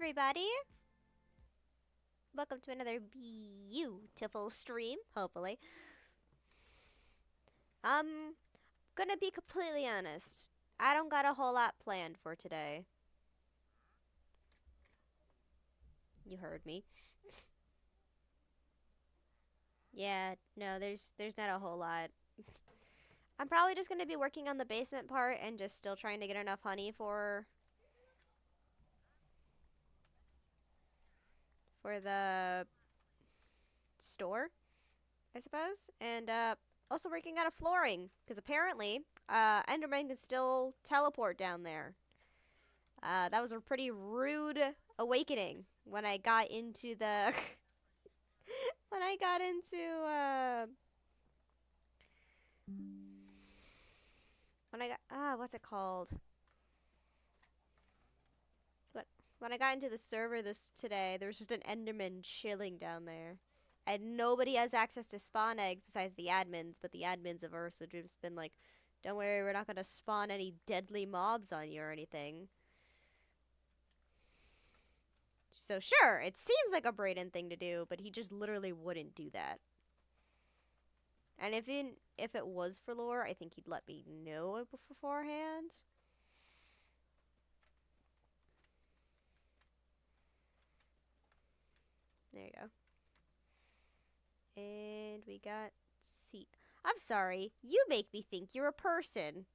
everybody! Welcome to another beautiful stream, hopefully. I'm gonna be completely honest. I don't got a whole lot planned for today. You heard me. Yeah, no, there's not a whole lot. I'm probably just gonna be working on the basement part and just still trying to get enough honey for the store, I suppose. And also working on a flooring, because apparently Enderman can still teleport down there. That was a pretty rude awakening when I got into the when I got into when I got what's it called? What when I got into the server this today, there was just an Enderman chilling down there. And nobody has access to spawn eggs besides the admins, but the admins have also just been like, don't worry, we're not gonna spawn any deadly mobs on you or anything. So sure, it seems like a Brayden thing to do, but he just literally wouldn't do that. And if it was for lore, I think he'd let me know it beforehand. There you go. And we got C. I'm sorry, you make me think you're a person.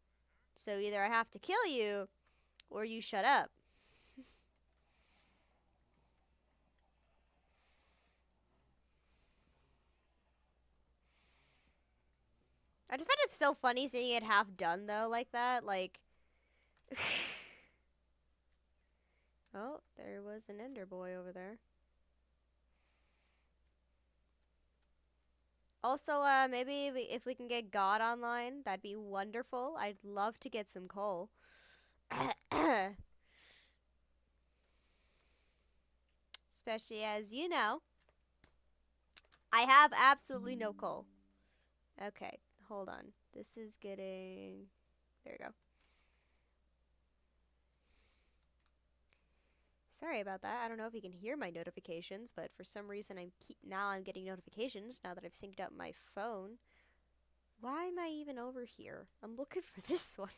So either I have to kill you, or you shut up. I just find it so funny seeing it half done though, like that. Like, oh, there was an Ender Boy over there. Also, maybe if we can get God online, that'd be wonderful. I'd love to get some coal. Especially as you know, I have absolutely no coal. Okay, hold on. This is getting... There you go. Sorry about that. I don't know if you can hear my notifications, but for some reason now I'm getting notifications now that I've synced up my phone. Why am I even over here? I'm looking for this one.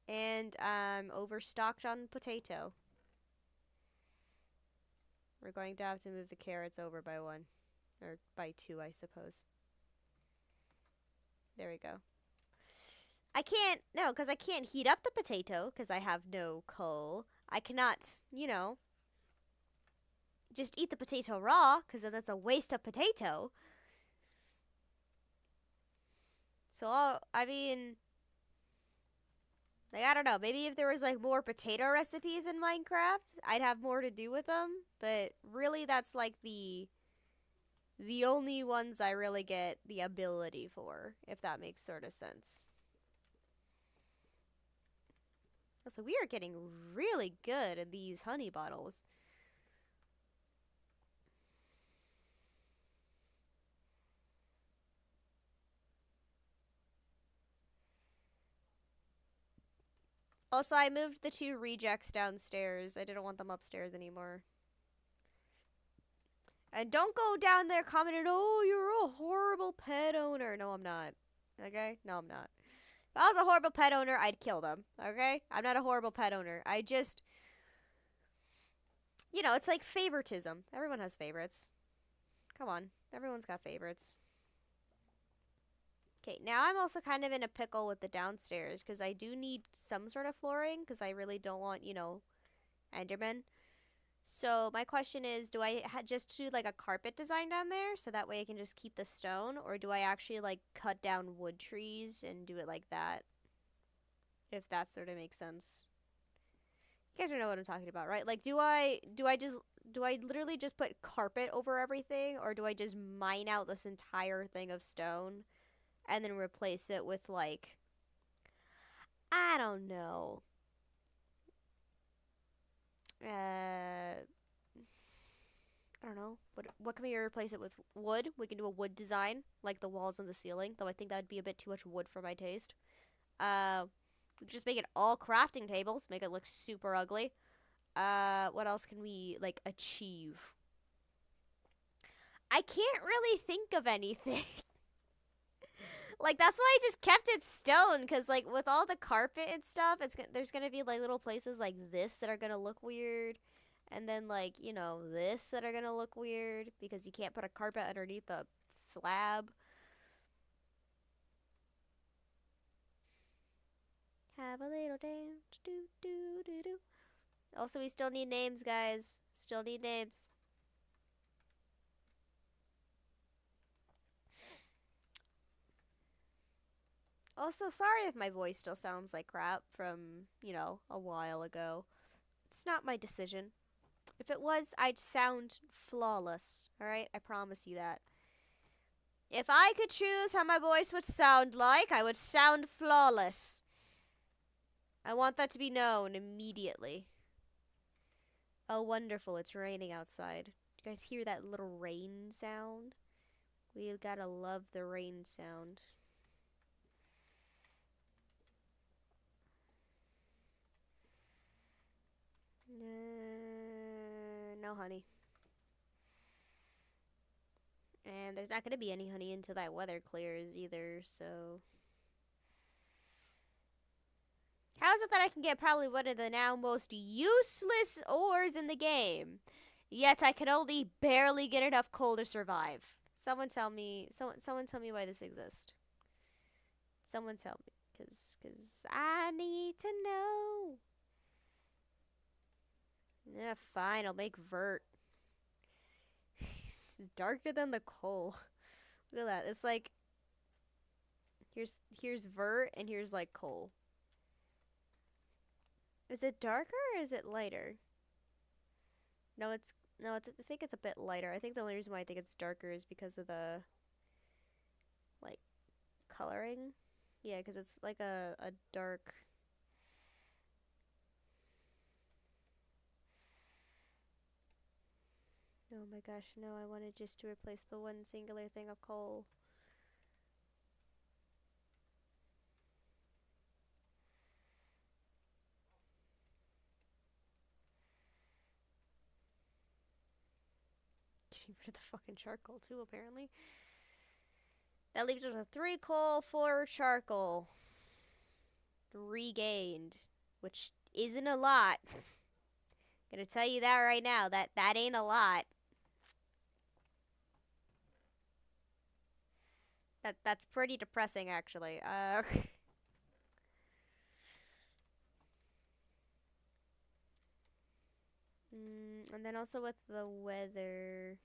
And I'm overstocked on potato. We're going to have to move the carrots over by one. Or by two, I suppose. There we go. I can't, no, because I can't heat up the potato because I have no coal. I cannot, you know, just eat the potato raw because then that's a waste of potato. So, I mean, like, I don't know. Maybe if there was, like, more potato recipes in Minecraft, I'd have more to do with them. But really, that's, like, the only ones I really get the ability for, if that makes sort of sense. So we are getting really good at these honey bottles. Also, I moved the two rejects downstairs. I didn't want them upstairs anymore. And don't go down there commenting, oh, you're a horrible pet owner. No, I'm not. Okay? No, I'm not. If I was a horrible pet owner, I'd kill them. Okay? I'm not a horrible pet owner. I just... You know, it's like favoritism. Everyone has favorites. Come on. Everyone's got favorites. Okay, now I'm also kind of in a pickle with the downstairs because I do need some sort of flooring because I really don't want, you know, Enderman. So my question is, do I just do like a carpet design down there so that way I can just keep the stone, or do I actually like cut down wood trees and do it like that? If that sort of makes sense. You guys don't know what I'm talking about, right? Like, do I literally just put carpet over everything, or do I just mine out this entire thing of stone and then replace it with like, I don't know. I don't know. What can we replace it with? Wood? We can do a wood design, like the walls and the ceiling, though I think that would be a bit too much wood for my taste. We could just make it all crafting tables, make it look super ugly. What else can we, like, achieve? I can't really think of anything. Like, that's why I just kept it stone, because, like, with all the carpet and stuff, there's gonna be, like, little places like this that are gonna look weird. And then, like, you know, this that are gonna look weird, because you can't put a carpet underneath the slab. Have a little dance, do do do do. Also, we still need names, guys. Still need names. Also, sorry if my voice still sounds like crap from, you know, a while ago. It's not my decision. If it was, I'd sound flawless, alright? I promise you that. If I could choose how my voice would sound like, I would sound flawless. I want that to be known immediately. Oh, wonderful, it's raining outside. Do you guys hear that little rain sound? We gotta love the rain sound. No honey. And there's not gonna be any honey until that weather clears either, so... How is it that I can get probably one of the now most useless ores in the game, yet I can only barely get enough coal to survive? Someone tell me why this exists. Someone tell me, cause I need to know. Yeah, fine, I'll make vert. It's darker than the coal. Look at that. It's like here's vert and here's like coal. Is it darker or is it lighter? No, I think it's a bit lighter. I think the only reason why I think it's darker is because of the like coloring. Yeah, because it's like a dark. Oh my gosh, no, I wanted just to replace the one singular thing of coal. Getting rid of the fucking charcoal too, apparently. That leaves us with 3 coal, 4 charcoal. Regained. Which isn't a lot. Gonna tell you that right now. That ain't a lot. That's pretty depressing, actually. And then also with the weather.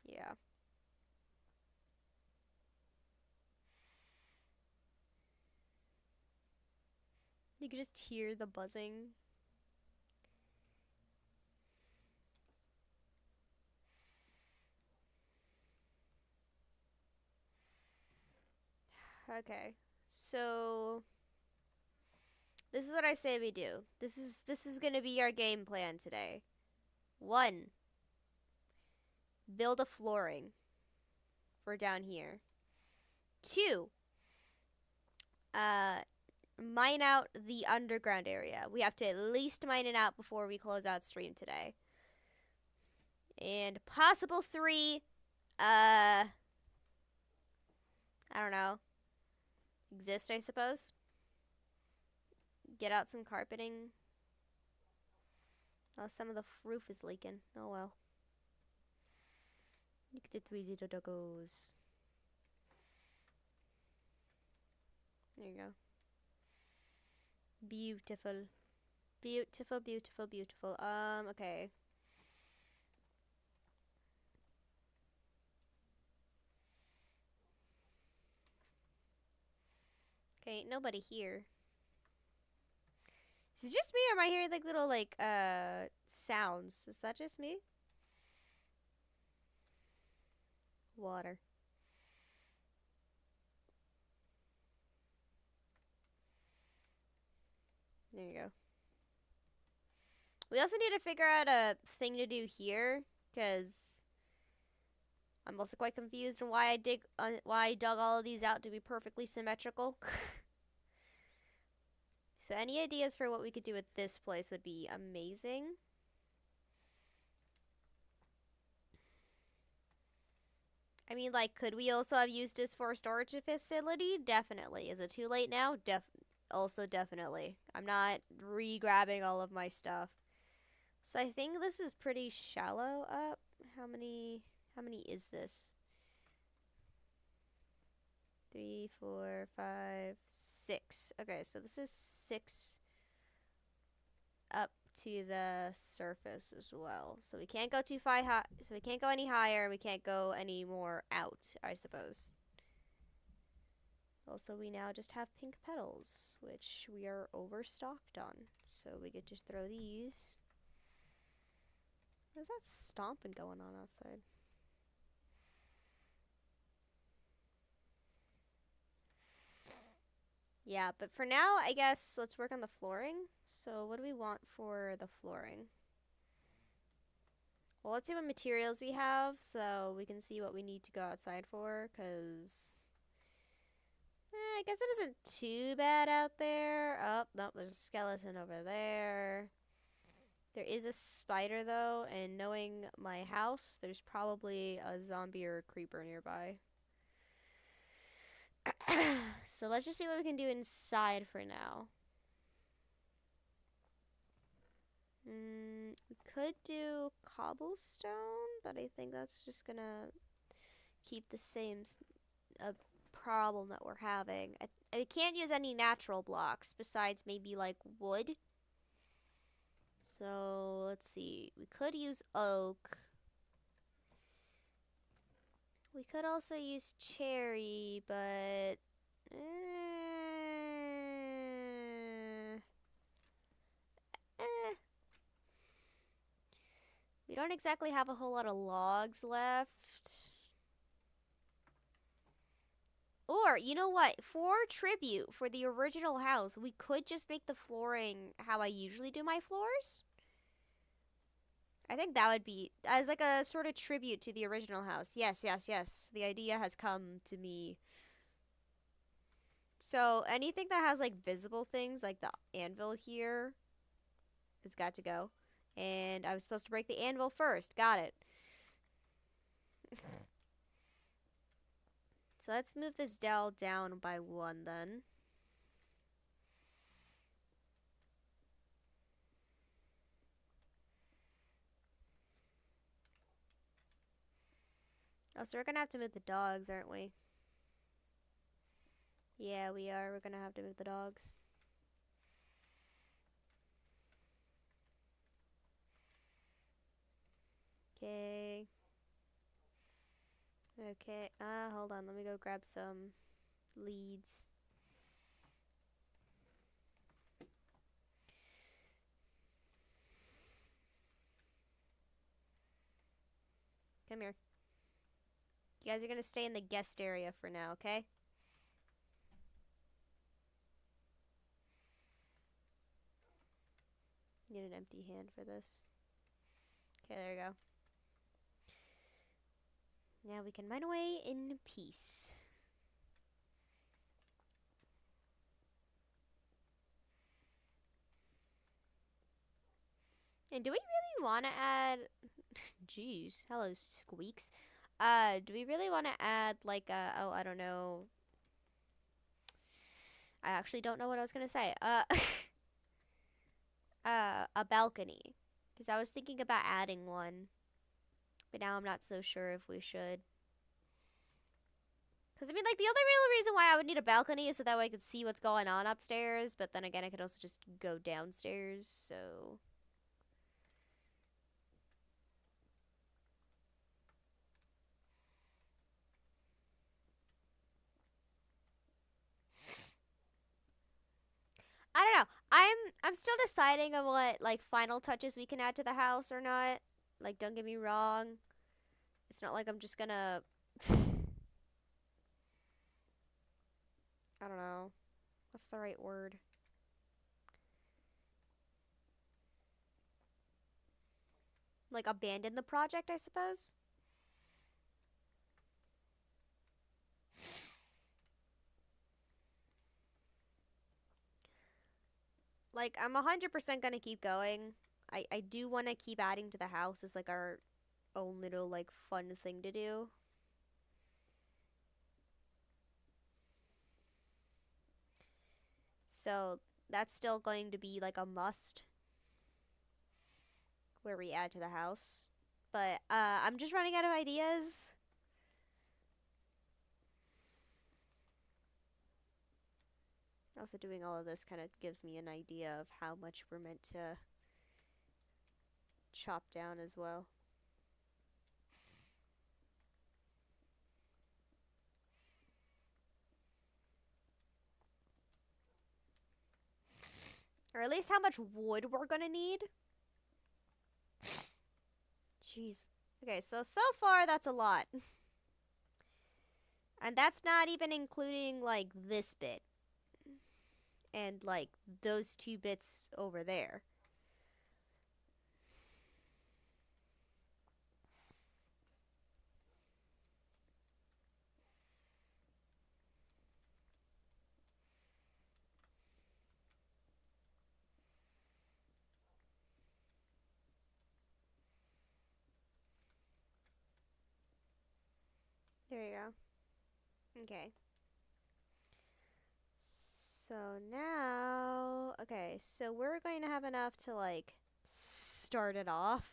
Yeah. You could just hear the buzzing. Okay. So this is what I say we do. This is gonna be our game plan today. 1. Build a flooring for down here. 2. Mine out the underground area. We have to at least mine it out before we close out stream today. And possible 3, I don't know. Exist, I suppose. Get out some carpeting. Oh, some of the roof is leaking. Oh well. Look at the 3 little doggos. There you go. Beautiful. Beautiful, beautiful, beautiful. Okay. Okay, nobody here. Is it just me or am I hearing like little like sounds? Is that just me? Water. There you go. We also need to figure out a thing to do here, because I'm also quite confused on why I dug all of these out to be perfectly symmetrical. So any ideas for what we could do with this place would be amazing. I mean, like, could we also have used this for a storage facility? Definitely. Is it too late now? Also definitely. I'm not re-grabbing all of my stuff. So I think this is pretty shallow up. How many is this? 3, 4, 5, 6. Okay, so this is 6 up to the surface as well. So we can't go too far high. So we can't go any higher. We can't go any more out, I suppose. Also, we now just have pink petals, which we are overstocked on. So we could just throw these. What is that stomping going on outside? Yeah, but for now, I guess let's work on the flooring. So what do we want for the flooring? Well, let's see what materials we have so we can see what we need to go outside for, because I guess it isn't too bad out there. Oh, no, there's a skeleton over there. There is a spider, though, and knowing my house, there's probably a zombie or a creeper nearby. So let's just see what we can do inside for now. We could do cobblestone, but I think that's just gonna keep the same problem that we're having. I can't use any natural blocks besides maybe like wood. So let's see. We could use oak. We could also use cherry, but we don't exactly have a whole lot of logs left. Or, you know what? For tribute, for the original house, we could just make the flooring how I usually do my floors. I think that would be as like a sort of tribute to the original house. Yes, yes, yes. The idea has come to me. So anything that has like visible things, like the anvil here, has got to go. And I was supposed to break the anvil first. Got it. So let's move this dell down by 1 then. Oh, so we're gonna have to move the dogs, aren't we? Yeah, we are. We're gonna have to move the dogs. Okay. Okay. Hold on. Let me go grab some leads. Come here. You guys are gonna stay in the guest area for now, okay? Need an empty hand for this. Okay, there you go. Now we can mine away in peace. And do we really want to add... Jeez. Hello, squeaks. Do we really want to add, like, oh, I don't know. I actually don't know what I was gonna say. A balcony. Because I was thinking about adding one. But now I'm not so sure if we should. Because, I mean, like, the other real reason why I would need a balcony is so that way I could see what's going on upstairs. But then again, I could also just go downstairs, so... I don't know. I'm still deciding on what like final touches we can add to the house or not. Like, don't get me wrong. It's not like I'm just gonna I don't know. What's the right word? Like abandon the project, I suppose. Like, I'm 100% gonna keep going. I do want to keep adding to the house as, like, our own little, like, fun thing to do. So, that's still going to be, like, a must where we add to the house. But, I'm just running out of ideas. Also, doing all of this kind of gives me an idea of how much we're meant to chop down as well. Or at least how much wood we're gonna need. Jeez. Okay, so far that's a lot. And that's not even including, like, this bit. And, like, those two bits over there. There you go. Okay. So now, okay, so we're going to have enough to, like, start it off.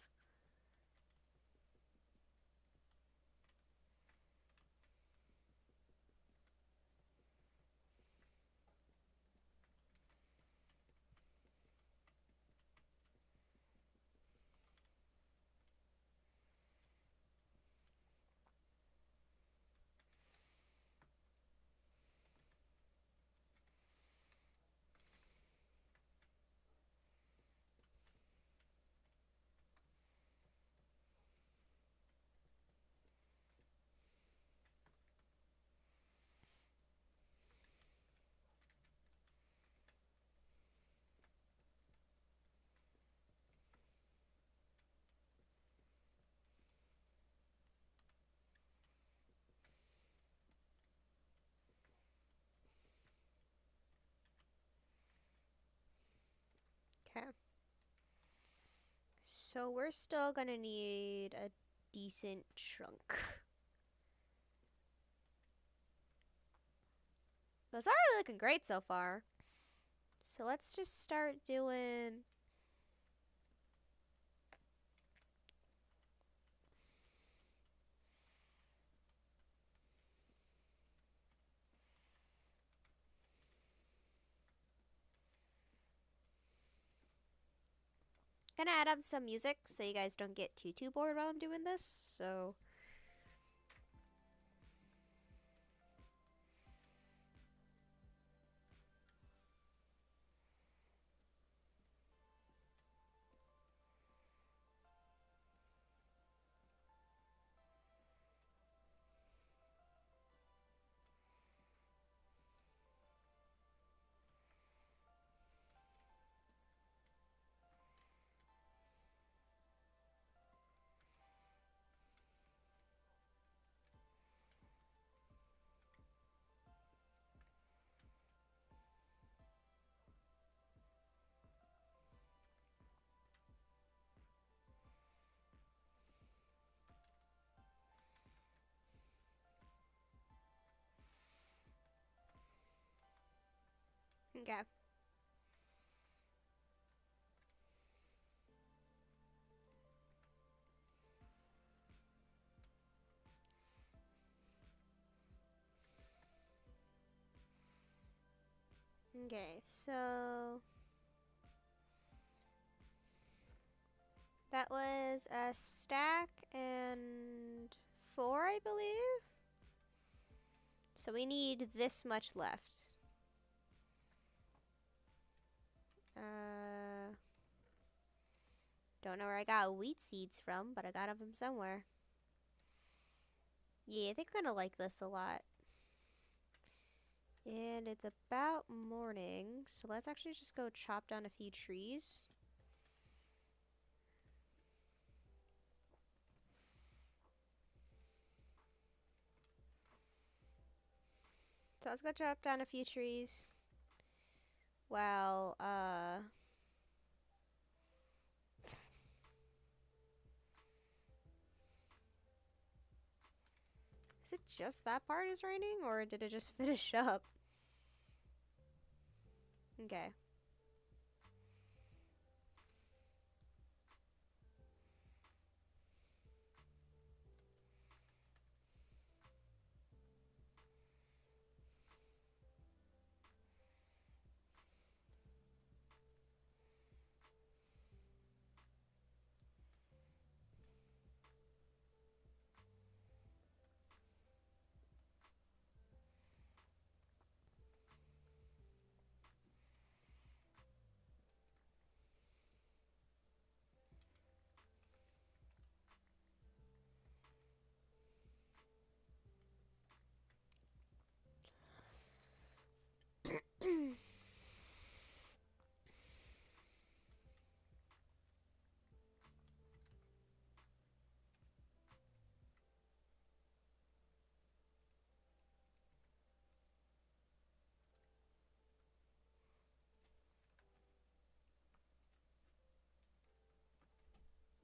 Okay. So we're still gonna need a decent chunk. Those are really looking great so far. So let's just start doing... Gonna add up some music so you guys don't get too bored while I'm doing this. So... Okay. Okay, so... That was a stack and 4, I believe? So we need this much left. Don't know where I got wheat seeds from, but I got them from somewhere. Yeah, I think we're gonna like this a lot. And it's about morning, so let's actually just go chop down a few trees. So let's go chop down a few trees. Well, Is it just that part is raining, or did it just finish up? Okay.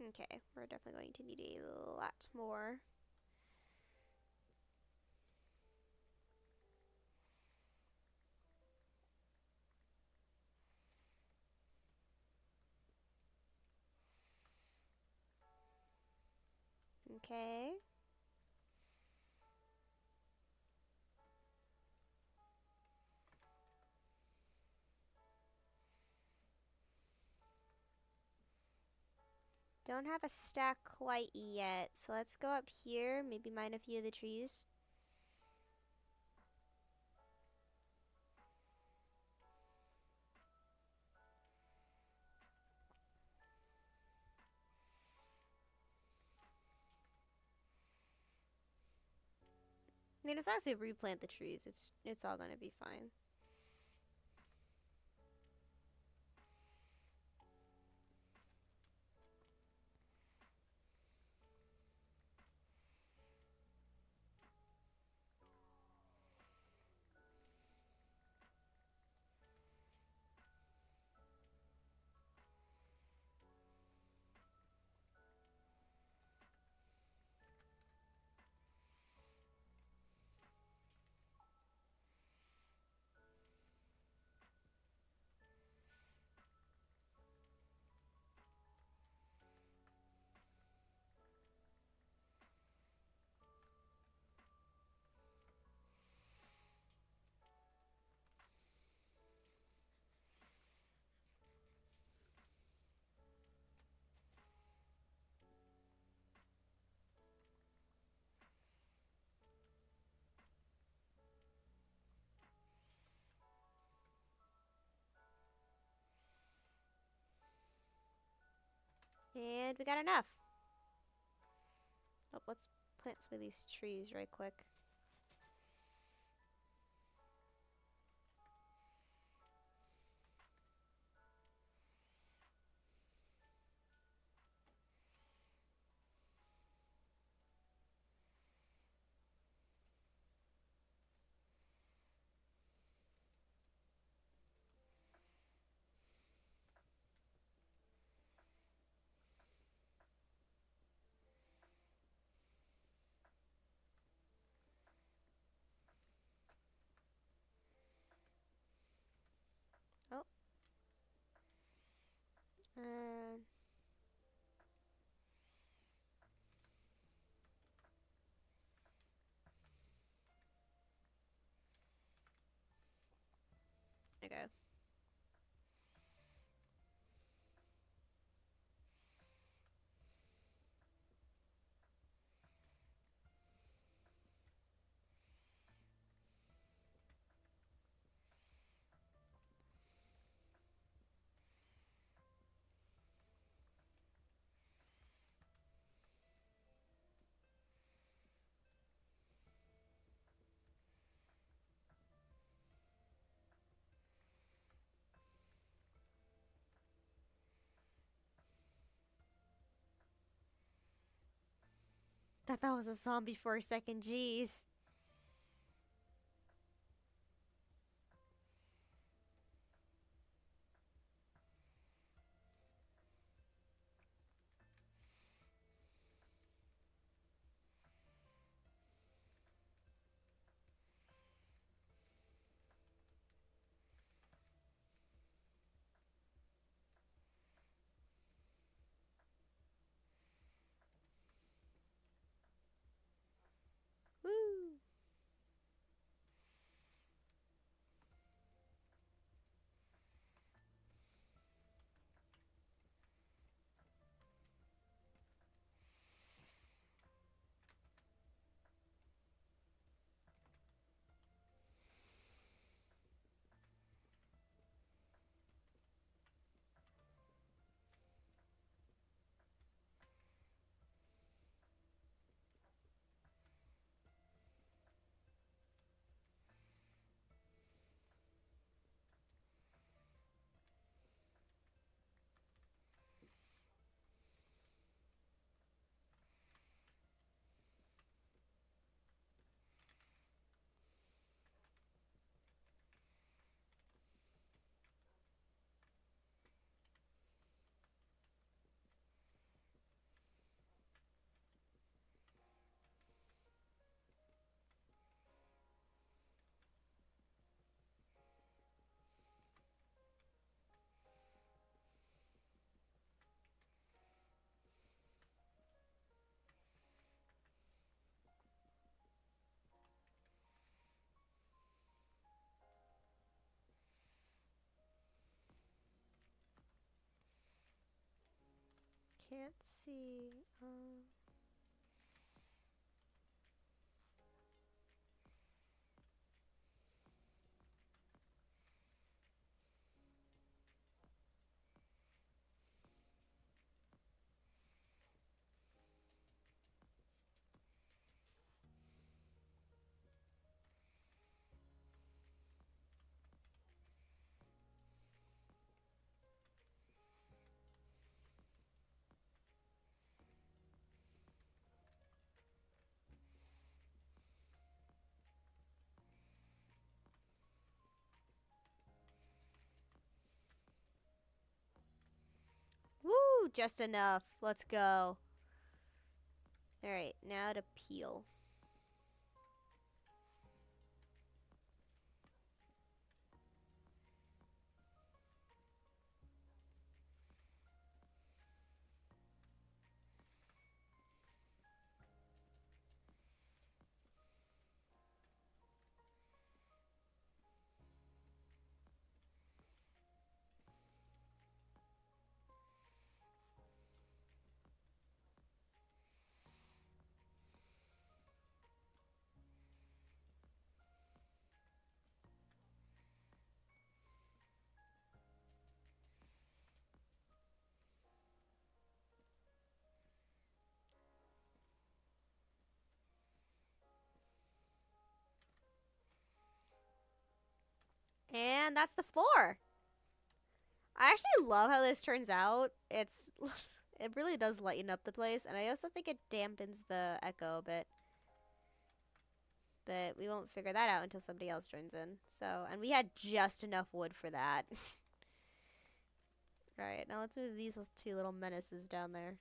Okay, we're definitely going to need a lot more. Okay. Don't have a stack quite yet, so let's go up here, maybe mine a few of the trees. I mean, as long as we replant the trees, it's all gonna be fine. And we got enough. Oh, let's plant some of these trees right quick. Oh. Uh, okay. Thought that was a zombie for a second, jeez. can't see. Woo! Just enough. Let's go. Alright, now to peel. And that's the floor. I actually love how this turns out. It's it really does lighten up the place, and I also think it dampens the echo a bit. But we won't figure that out until somebody else joins in. So, and we had just enough wood for that. Alright, now let's move these two little menaces down there.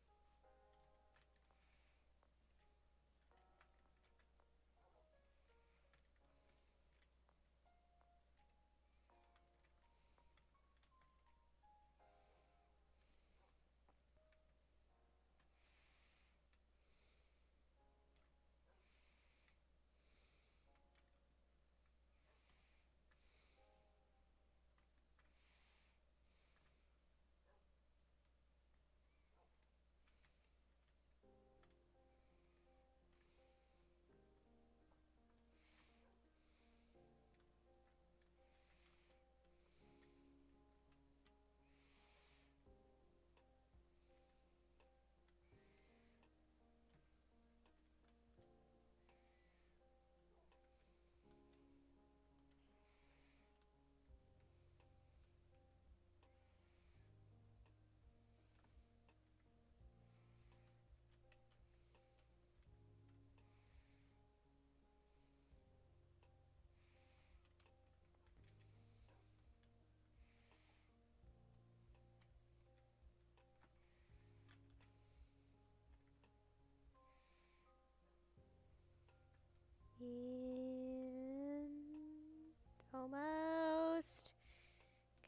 And almost.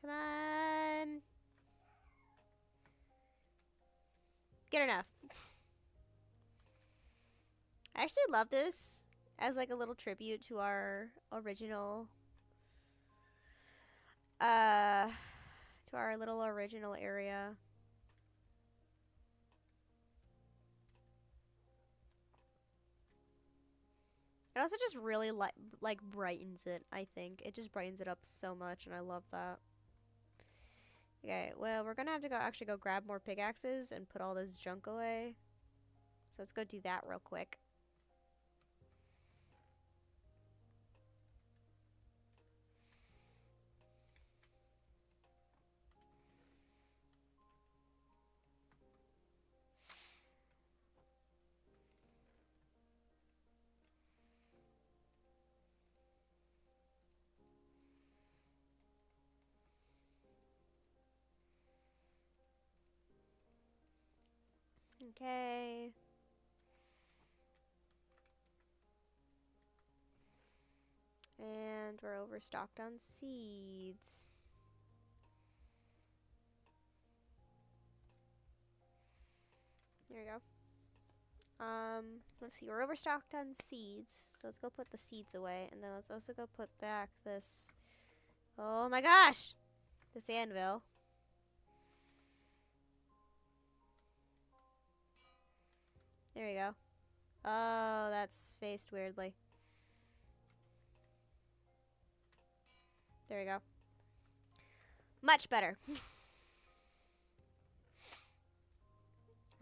Come on. Good enough. I actually love this as like a little tribute to our original to our little original area. It also just really like brightens it, I think. It just brightens it up so much, and I love that. Okay, well, we're gonna have to actually go grab more pickaxes and put all this junk away. So let's go do that real quick. Okay. And we're overstocked on seeds. There we go. Let's see, we're overstocked on seeds, so let's go put the seeds away, and then let's also go put back this, oh my gosh, this anvil. There we go. Oh, that's spaced weirdly. There we go. Much better.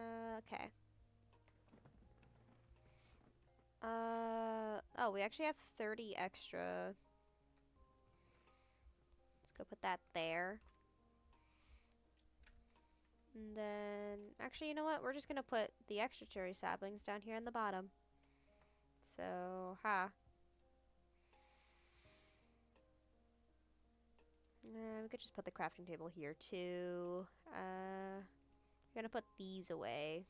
Okay. Oh, we actually have 30 extra. Let's go put that there. And then, actually, you know what? We're just gonna put the extra cherry saplings down here in the bottom. So, we could just put the crafting table here too. I'm gonna put these away.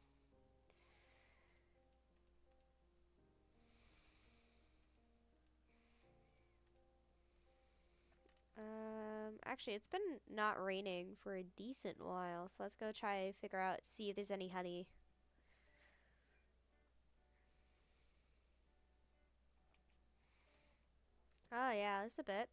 Actually, it's been not raining for a decent while, so let's go try figure out, see if there's any honey. Oh yeah, there's a bit.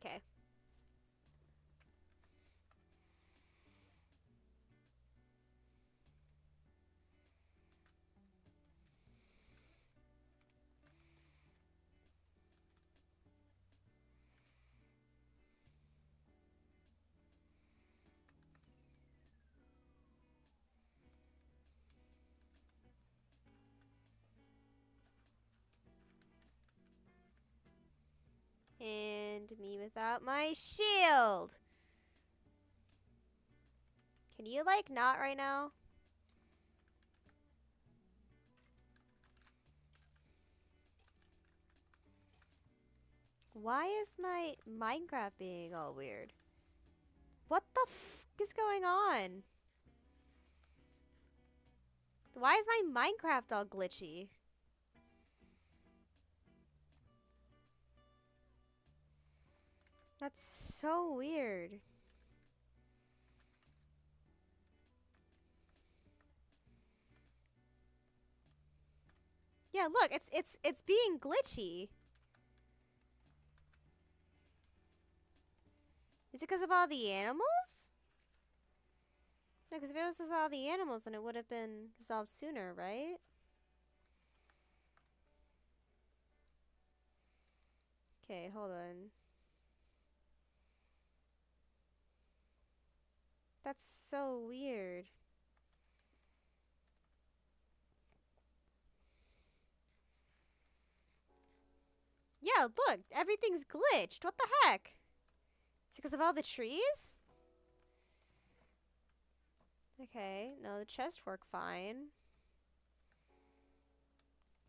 Okay. And me without my shield. Can you, like, not right now? Why is my Minecraft being all weird? What the f is going on? Why is my Minecraft all glitchy? That's so weird. Yeah, look, it's being glitchy. Is it because of all the animals? No, because if it was with all the animals, then it would have been resolved sooner, right? Okay, hold on. That's so weird. Yeah, look, everything's glitched. What the heck? Is it because of all the trees? Okay, no, the chest worked fine.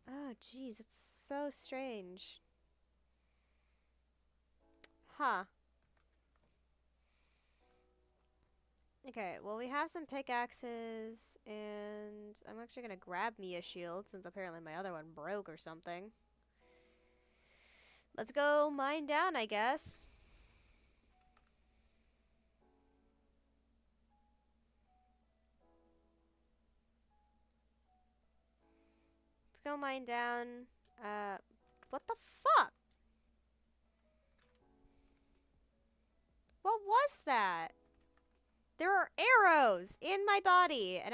Oh, jeez, it's so strange. Huh. Okay, well, we have some pickaxes, and I'm actually gonna grab me a shield, since apparently my other one broke or something. Let's go mine down, I guess. Let's go mine down. What the fuck? What was that? There are arrows in my body, and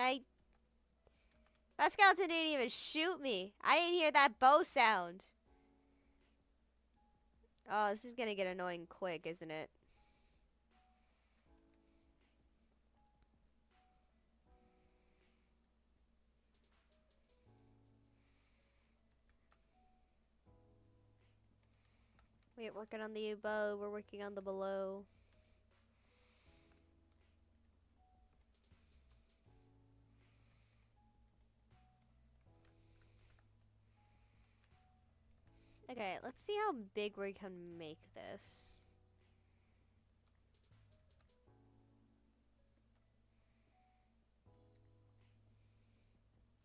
that skeleton didn't even shoot me. I didn't hear that bow sound. Oh, this is gonna get annoying quick, isn't it? We ain't working on the above, we're working on the below. Okay, let's see how big we can make this.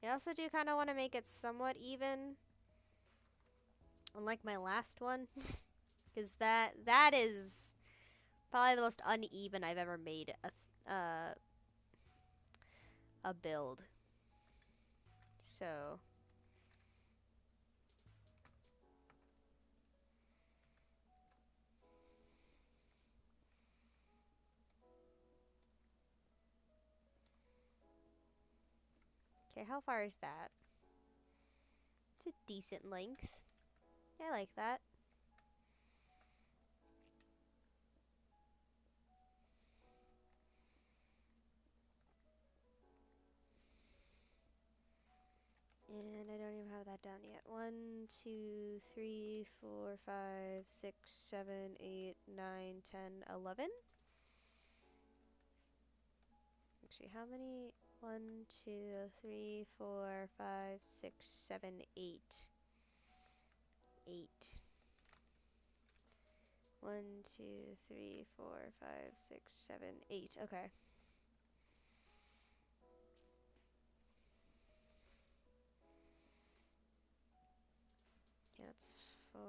I also do kind of want to make it somewhat even. Unlike my last one. Because that is probably the most uneven I've ever made a build. So okay, how far is that? It's a decent length. I like that. And I don't even have that down yet. 1, 2, 3, 4, 5, 6, 7, 8, 9, 10, 11. Actually, how many? 1, 2, 3, 4, 5, 6, 7, 8. 8. 1, 2, 3, 4, 5, 6, 7, 8. Okay. Yeah, that's 4.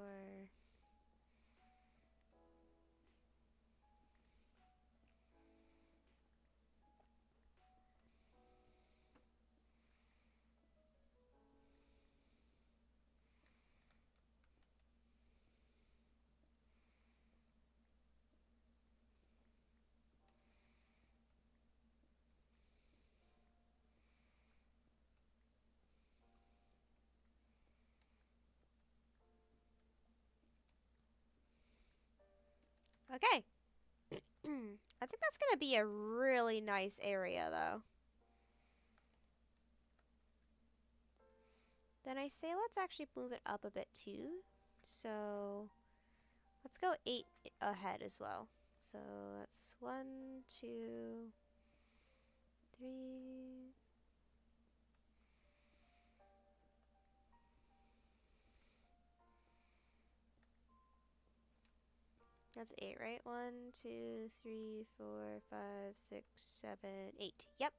Okay. I think that's gonna be a really nice area, though. Then I say let's actually move it up a bit too. So let's go 8 ahead as well. So that's 1, 2, 3. That's 8, right? 1, 2, 3, 4, 5, 6, 7, 8. Yep.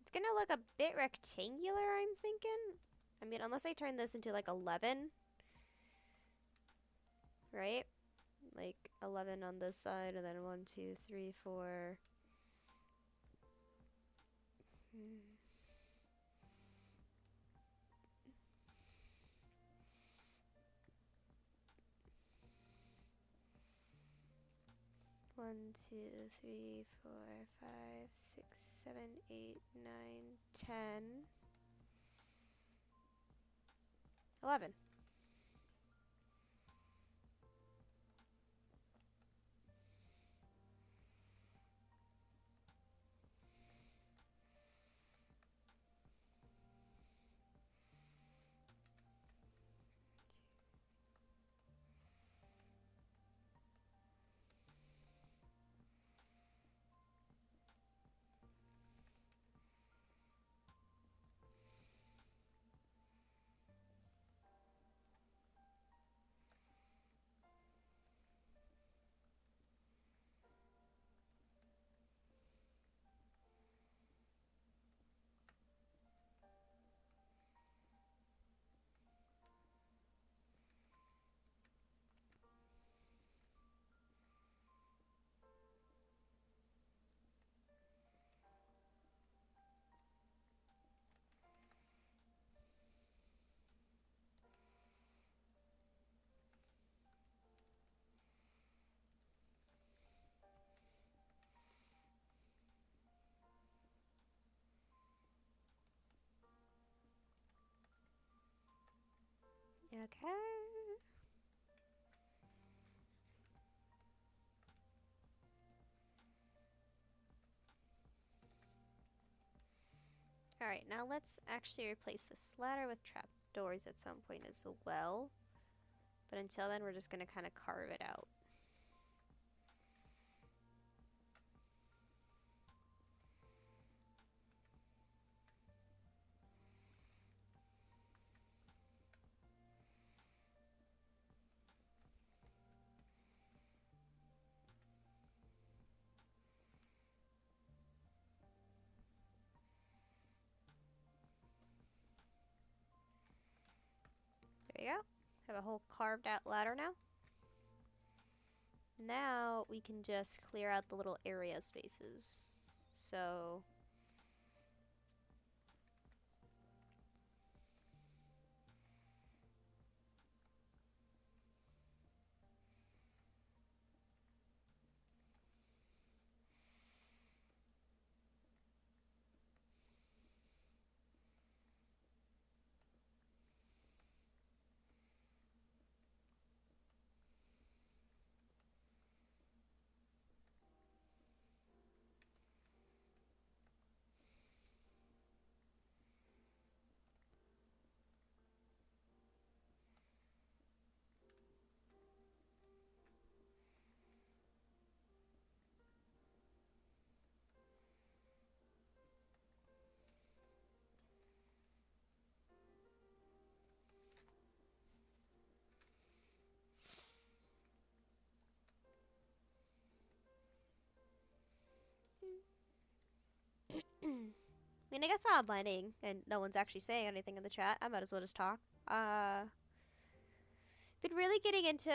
It's gonna look a bit rectangular, I'm thinking. I mean, unless I turn this into like 11. Right? Like 11 on this side, and then 1, 2, 3, 4. 1, 2, 3, 4, 5, 6, 7, 8, 9, 10, 11. Okay. Alright, now let's actually replace this ladder with trapdoors at some point as well. But until then, we're just gonna kind of carve it out. There you go. Have a whole carved out ladder now. Now we can just clear out the little area spaces. So I mean, I guess while I'm blinding and no one's actually saying anything in the chat, I might as well just talk. Been really getting into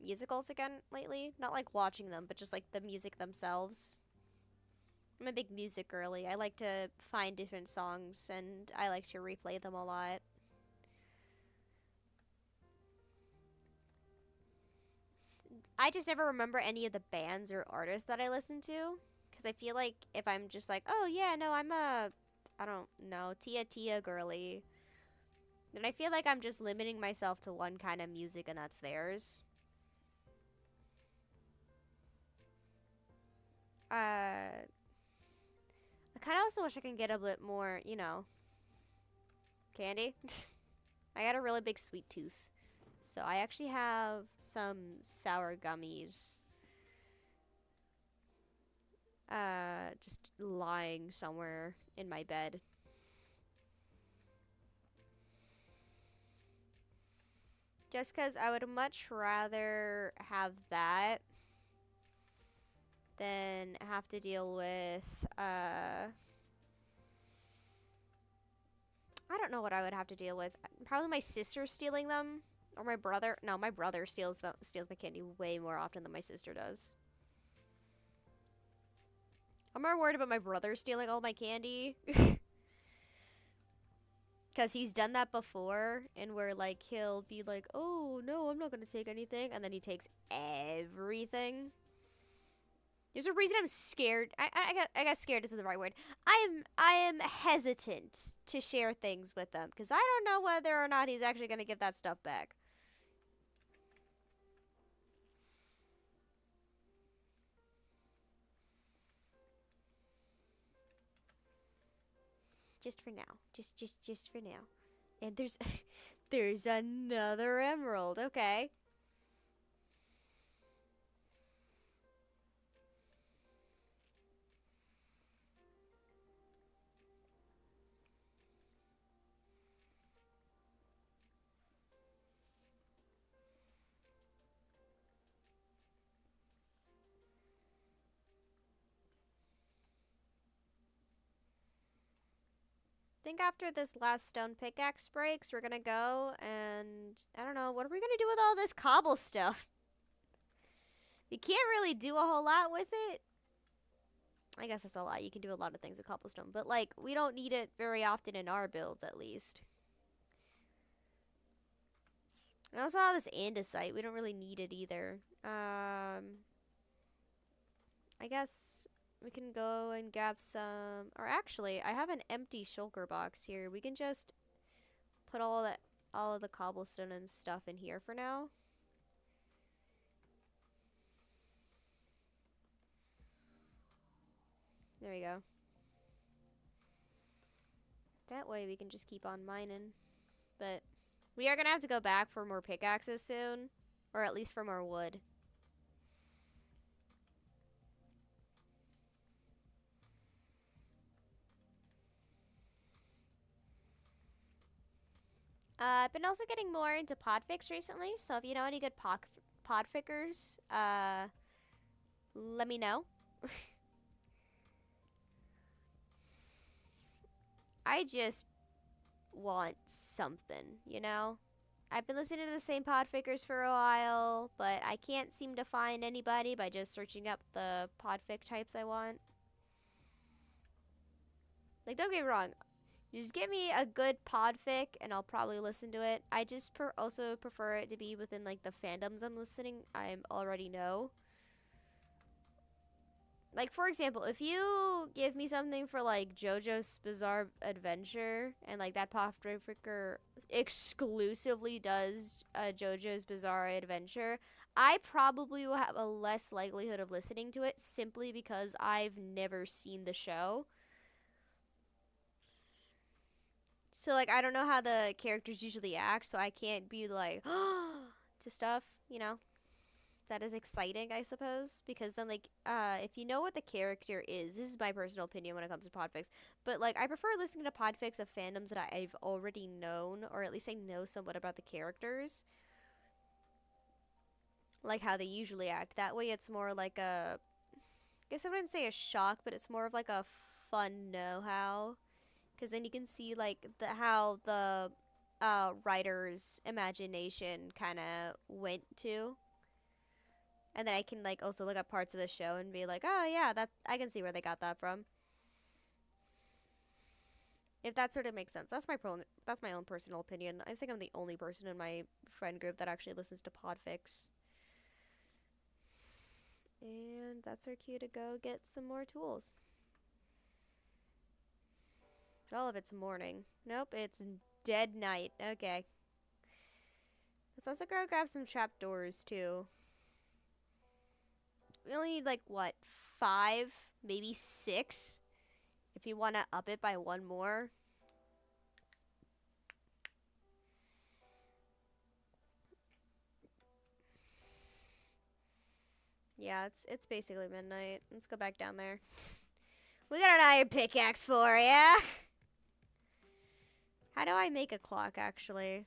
musicals again lately. Not like watching them, but just like the music themselves. I'm a big music girly. I like to find different songs and I like to replay them a lot. I just never remember any of the bands or artists that I listen to. Because I feel like if I'm just like, oh yeah, no, I'm a, I don't know, Tia Tia girly, then I feel like I'm just limiting myself to one kind of music and that's theirs. I kind of also wish I can get a bit more, you know, candy. I got a really big sweet tooth. So I actually have some sour gummies just lying somewhere in my bed. Just because I would much rather have that than have to deal with, I don't know what I would have to deal with. Probably my sister stealing them. Or my brother. No, my brother steals my candy way more often than my sister does. I'm more worried about my brother stealing all my candy. Because he's done that before, and where, like, he'll be like, oh, no, I'm not going to take anything. And then he takes everything. There's a reason I'm scared. I got scared isn't the right word. I am hesitant to share things with them. Because I don't know whether or not he's actually going to give that stuff back. Just for now. Just for now. And there's there's another emerald. Okay. I think after this last stone pickaxe breaks, we're gonna go and I don't know, what are we gonna do with all this cobble stuff? You can't really do a whole lot with it. I guess that's a lot. You can do a lot of things with cobblestone, but like we don't need it very often in our builds at least. And also all this andesite, we don't really need it either. I guess we can go and grab some, or actually, I have an empty shulker box here. We can just put all of the cobblestone and stuff in here for now. There we go. That way we can just keep on mining. But we are gonna have to go back for more pickaxes soon, or at least for more wood. I've been also getting more into podfix recently, so if you know any good podfickers, let me know. I just want something, you know? I've been listening to the same Podfickers for a while, but I can't seem to find anybody by just searching up the Podfic types I want. Like, don't get me wrong. You just give me a good Podfic, and I'll probably listen to it. I just also prefer it to be within, like, the fandoms I already know. Like, for example, if you give me something for, like, JoJo's Bizarre Adventure, and, like, that Podficker exclusively does JoJo's Bizarre Adventure, I probably will have a less likelihood of listening to it simply because I've never seen the show. So, like, I don't know how the characters usually act, so I can't be like, to stuff, you know? That is exciting, I suppose, because then, like, if you know what the character is, this is my personal opinion when it comes to podfics, but, like, I prefer listening to podfics of fandoms that I've already known, or at least I know somewhat about the characters, like how they usually act. That way it's more like a, I guess I wouldn't say a shock, but it's more of like a fun know-how, because then you can see, like, how the writer's imagination kind of went to. And then I can, like, also look up parts of the show and be like, oh yeah, that I can see where they got that from. If that sort of makes sense. That's my own personal opinion. I think I'm the only person in my friend group that actually listens to Podfix. And that's our cue to go get some more tools. Well, if it's morning. Nope, it's dead night. Okay. Let's also go grab some trapdoors too. We only need, like, what, 5, maybe 6, if you want to up it by one more. Yeah, it's basically midnight. Let's go back down there. We got an iron pickaxe for ya. How do I make a clock, actually?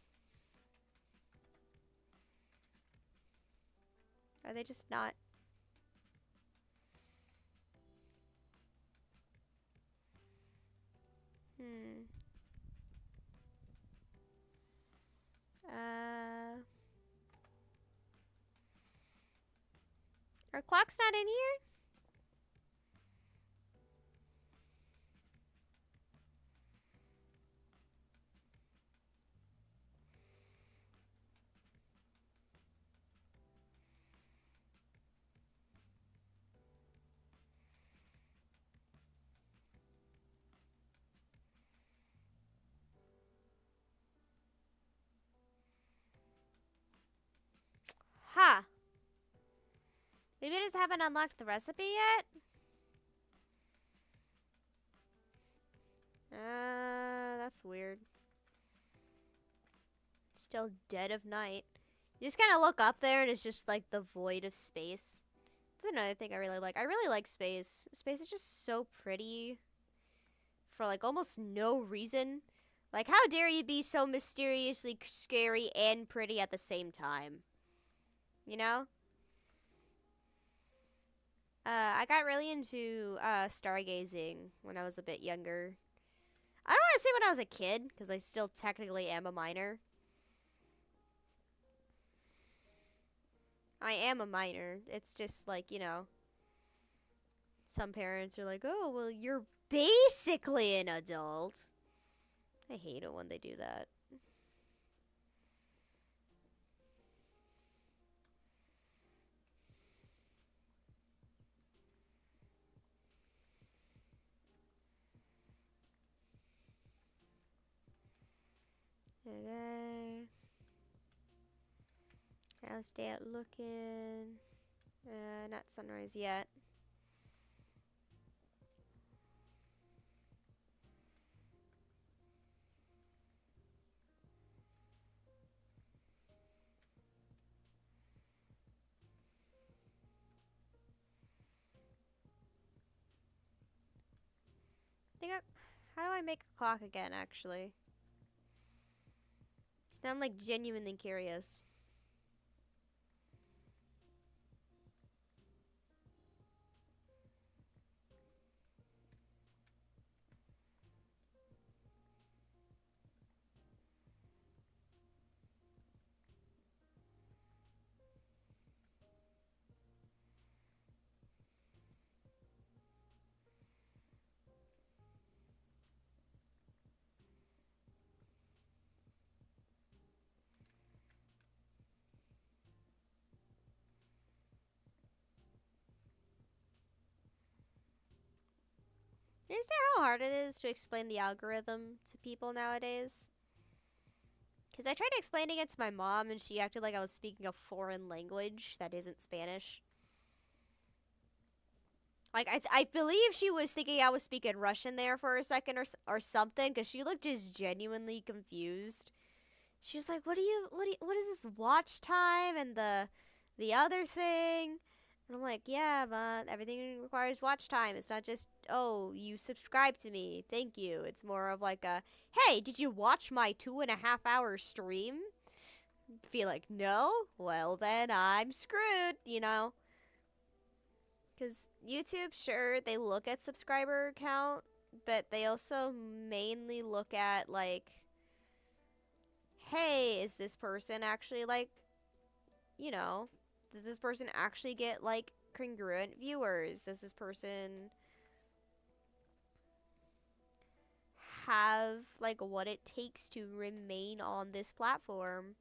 Are they just not... Our clock's not in here? Huh. Maybe I just haven't unlocked the recipe yet? That's weird. Still dead of night. You just kind of look up there and it's just like the void of space. That's another thing I really like. I really like space. Space is just so pretty for, like, almost no reason. Like, how dare you be so mysteriously scary and pretty at the same time? You know? I got really into stargazing when I was a bit younger. I don't want to say when I was a kid, because I still technically am a minor. I am a minor. It's just like, you know, some parents are like, oh, well, you're basically an adult. I hate it when they do that. Okay. I'll stay out looking. Not sunrise yet. How do I make a clock again, actually? So now I'm, like, genuinely curious. You understand how hard it is to explain the algorithm to people nowadays? Because I tried explaining it to my mom and she acted like I was speaking a foreign language that isn't Spanish. Like, I believe she was thinking I was speaking Russian there for a second or something because she looked just genuinely confused. She was like, what is this watch time and the other thing? And I'm like, yeah, but everything requires watch time. It's not just, oh, you subscribe to me. Thank you. It's more of like a, hey, did you watch my 2.5 hour stream? Feel like, no? Well, then I'm screwed, you know? Because YouTube, sure, they look at subscriber count, but they also mainly look at, like, hey, is this person actually, like, you know, does this person actually get, like, congruent viewers? Does this person have, like, what it takes to remain on this platform?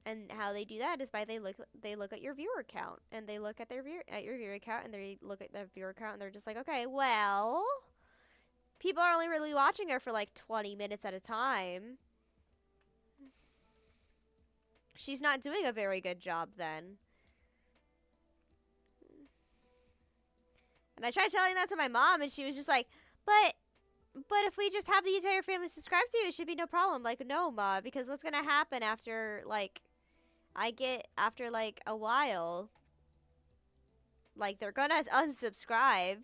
And how they do that is by they look at your viewer count and they look at your viewer count and they look at their viewer count and they're just like, okay, well, people are only really watching her for like 20 minutes at a time. She's not doing a very good job then. And I tried telling that to my mom and she was just like, but if we just have the entire family subscribe to you, it should be no problem. Like, no, Ma, because what's gonna happen after like after like a while, like they're gonna unsubscribe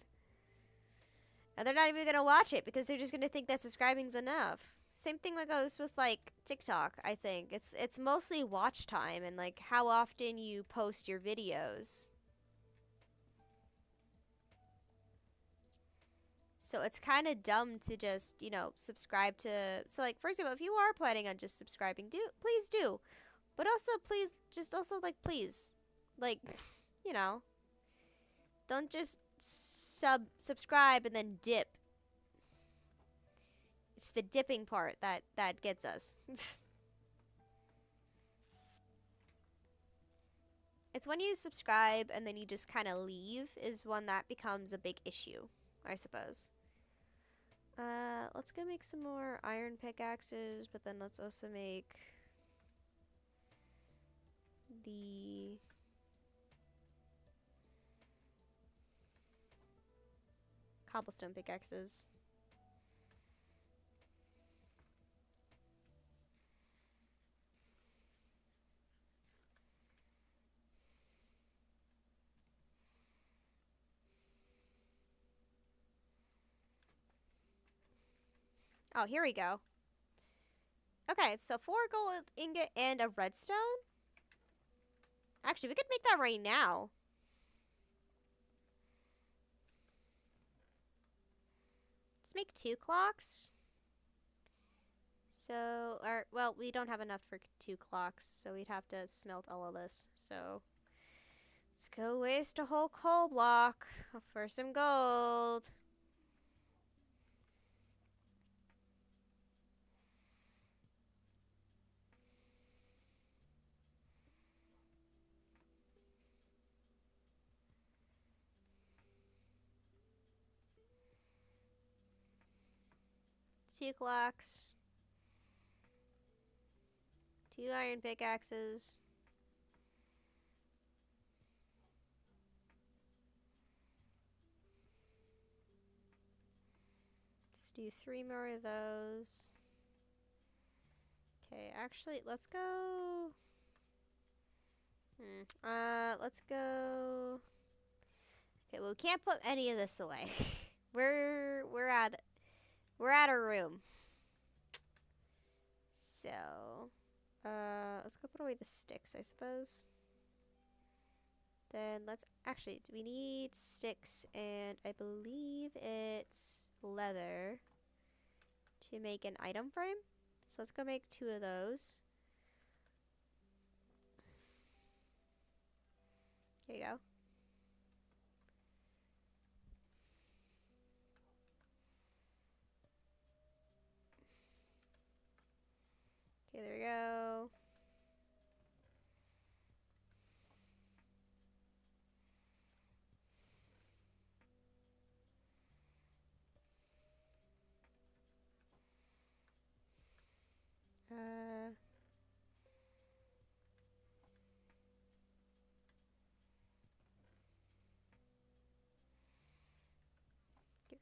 and they're not even gonna watch it because they're just gonna think that subscribing's enough. Same thing that goes with like TikTok. I think it's mostly watch time and like how often you post your videos. So it's kind of dumb to just, you know, subscribe to. So like for example, if you are planning on just subscribing, please do. But also please just also like please like you know, don't just subscribe and then dip. It's the dipping part that gets us. It's when you subscribe and then you just kind of leave is when that becomes a big issue, I suppose. Let's go make some more iron pickaxes, but then let's also make the cobblestone pickaxes. Oh, here we go. Okay, so 4 gold ingot and a redstone? Actually, we could make that right now. Let's make 2 clocks. So, well, we don't have enough for 2 clocks, so we'd have to smelt all of this. So, let's go waste a whole coal block for some gold. Two clocks. 2 iron pickaxes. Let's do 3 more of those. Okay, actually, let's go. Let's go. Okay, well, we can't put any of this away. we're at our room. So, let's go put away the sticks, I suppose. Then let's actually, do we need sticks and I believe it's leather to make an item frame. So let's go make 2 of those. Here you go. Okay, there we go.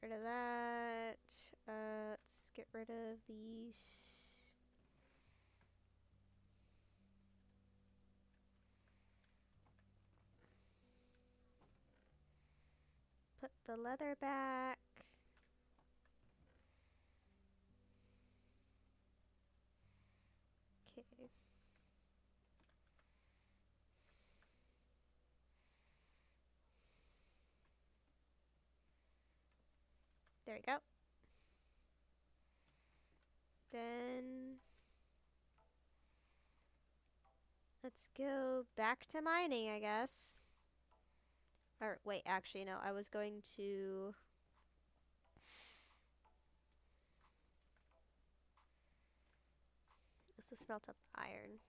rid of that. Let's get rid of these. Put the leather back. Okay. There we go. Then let's go back to mining, I guess. Or wait, actually no, I was going to smelt up iron.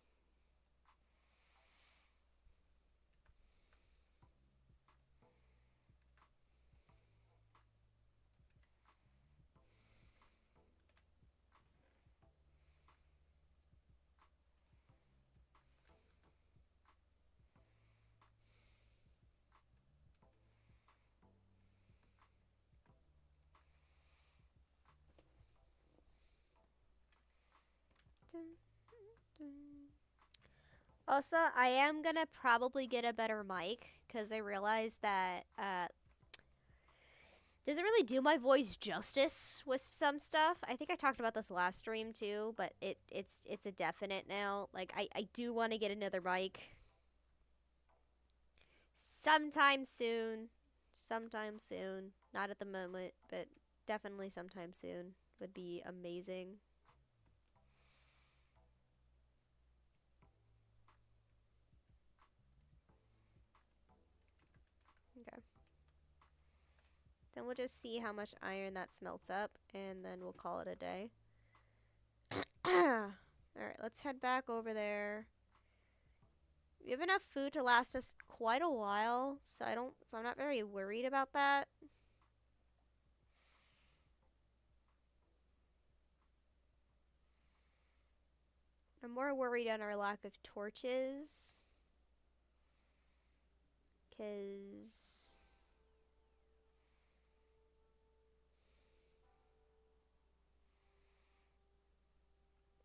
Dun, dun. Also, I am gonna probably get a better mic because I realized that doesn't really do my voice justice with some stuff. I think I talked about this last stream too, but it's a definite now. Like I do want to get another mic sometime soon. Sometime soon. Not at the moment, but definitely sometime soon would be amazing. Okay. Then we'll just see how much iron that smelts up, and then we'll call it a day. Alright, let's head back over there. We have enough food to last us quite a while, so I'm not very worried about that. I'm more worried on our lack of torches. 'Cause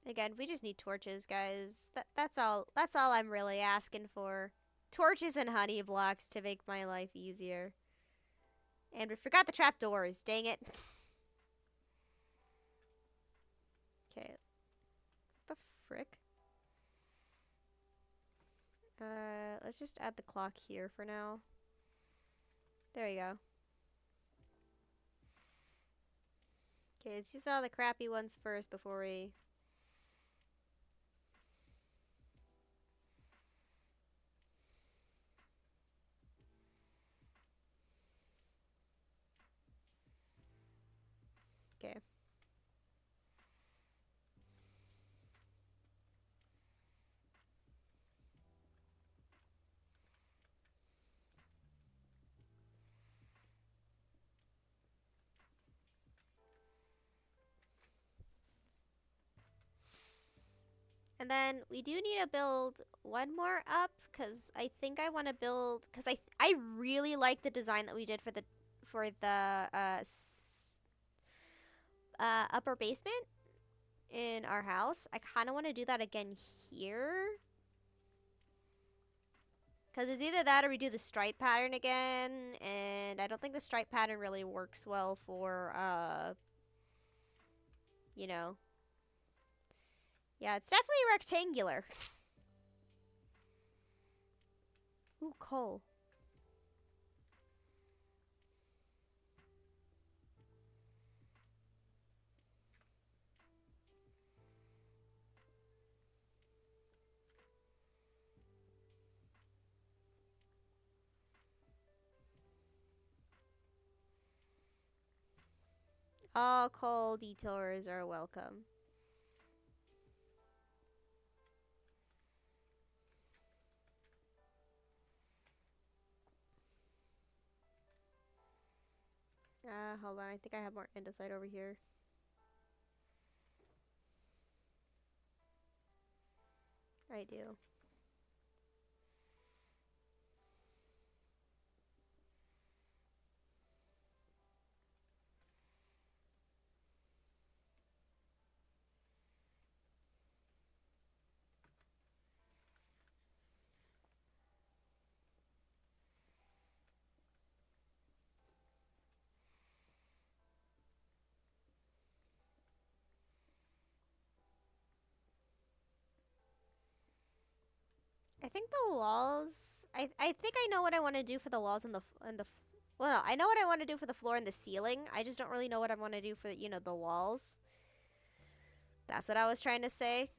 again, we just need torches, guys. That's all I'm really asking for. Torches and honey blocks to make my life easier. And we forgot the trapdoors, dang it. Okay. What the frick? Let's just add the clock here for now. There you go. Okay, let's use all the crappy ones first before we... Okay. And then we do need to build one more up because I think I want to build because I really like the design that we did for the upper basement in our house. I kind of want to do that again here because it's either that or we do the stripe pattern again, and I don't think the stripe pattern really works well for you know. Yeah, it's definitely rectangular. Ooh, coal. All coal detours are welcome. Hold on. I think I have more andesite over here. I do. think the walls. I think I know what I want to do for the walls and the. Well, no, I know what I want to do for the floor and the ceiling. I just don't really know what I want to do for the walls. That's what I was trying to say.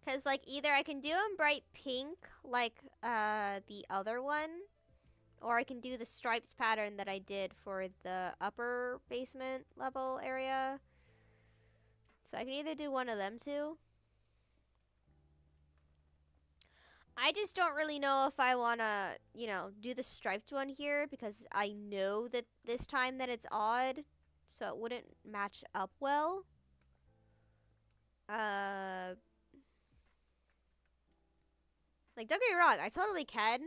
Cause like either I can do them bright pink like the other one, or I can do the stripes pattern that I did for the upper basement level area. So I can either do one of them two. I just don't really know if I want to, do the striped one here because I know that this time that it's odd, so it wouldn't match up well. Uh, like don't get me wrong, I totally can.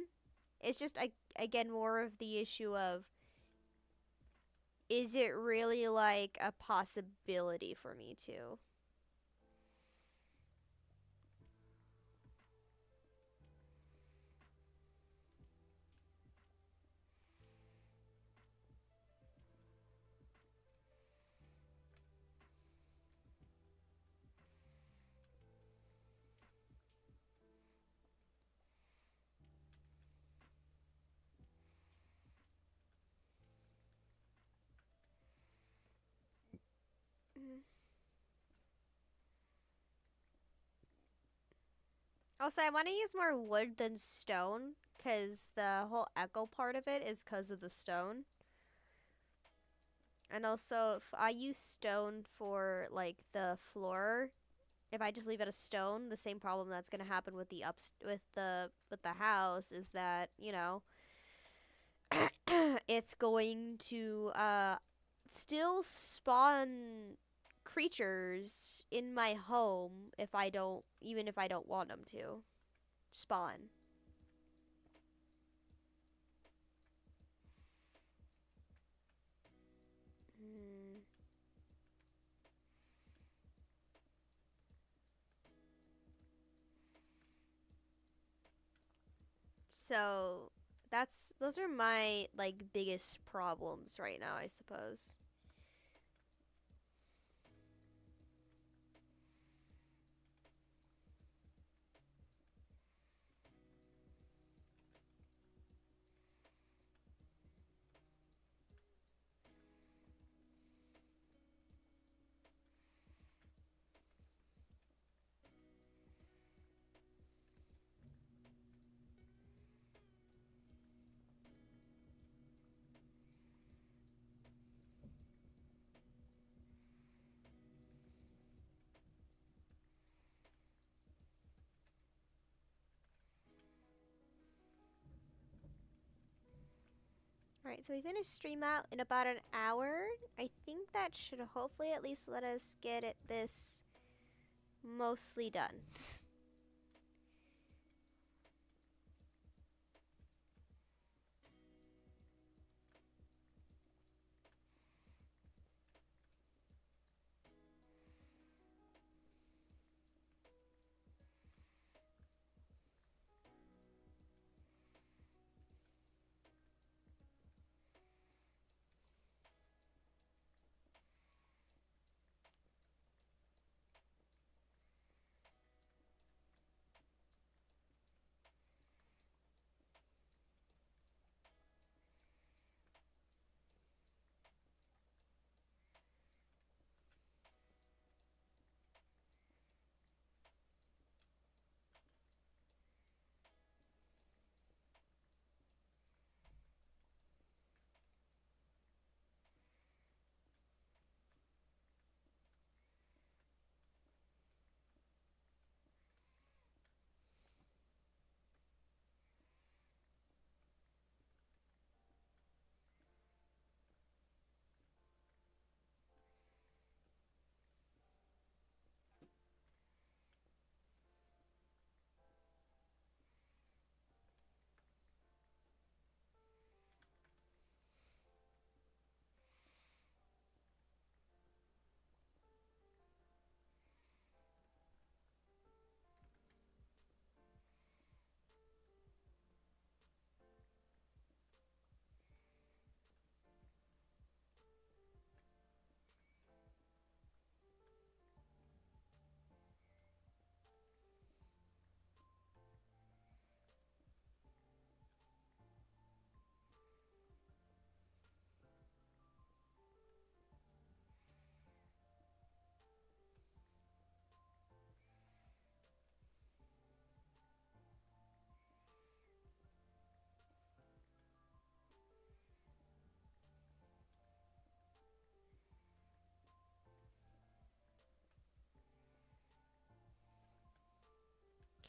It's just again more of the issue of is it really like a possibility for me to? Mhm. Also, I want to use more wood than stone because the whole echo part of it is because of the stone. And also, if I use stone for like the floor, if I just leave it a stone, the same problem that's gonna happen with the house is that it's going to still spawn creatures in my home if I don't even if I don't want them to spawn. Mm. So those are my like biggest problems right now, I suppose. Alright, so we finished stream out in about an hour. I think that should hopefully at least let us get this mostly done.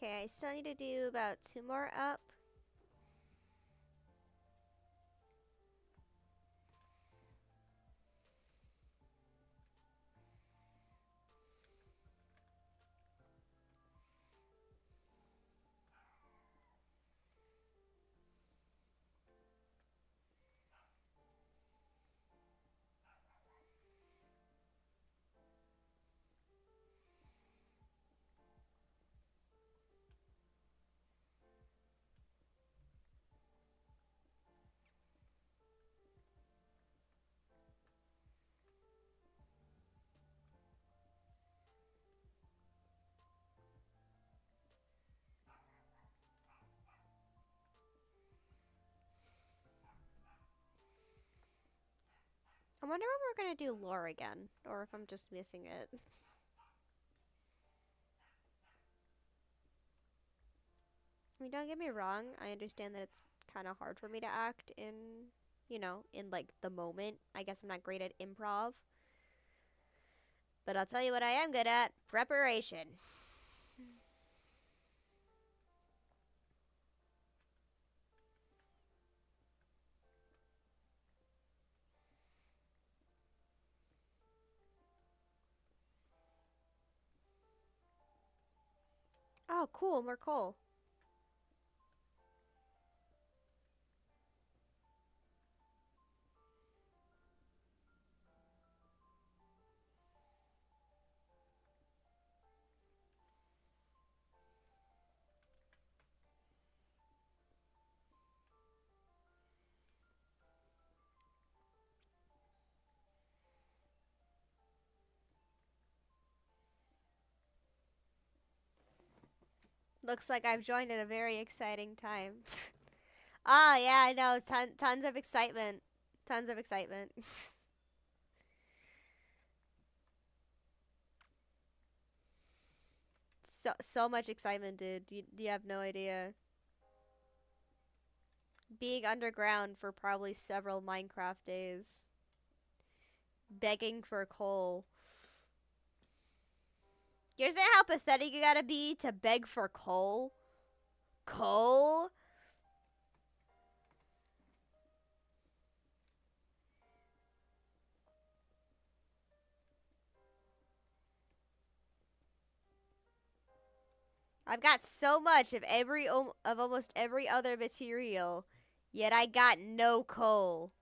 Okay, I still need to do about 2 more up. I wonder when we're gonna do lore again, or if I'm just missing it. I mean, don't get me wrong, I understand that it's kind of hard for me to act in, you know, in like the moment. I guess I'm not great at improv. But I'll tell you what I am good at: preparation. Oh, cool, more coal. Looks like I've joined at a very exciting time. Oh, yeah, I know. Tons of excitement. Tons of excitement. So much excitement, dude. You have no idea. Being underground for probably several Minecraft days. Begging for coal. You understand how pathetic you gotta be to beg for coal? Coal? I've got so much of almost every other material, yet I got no coal.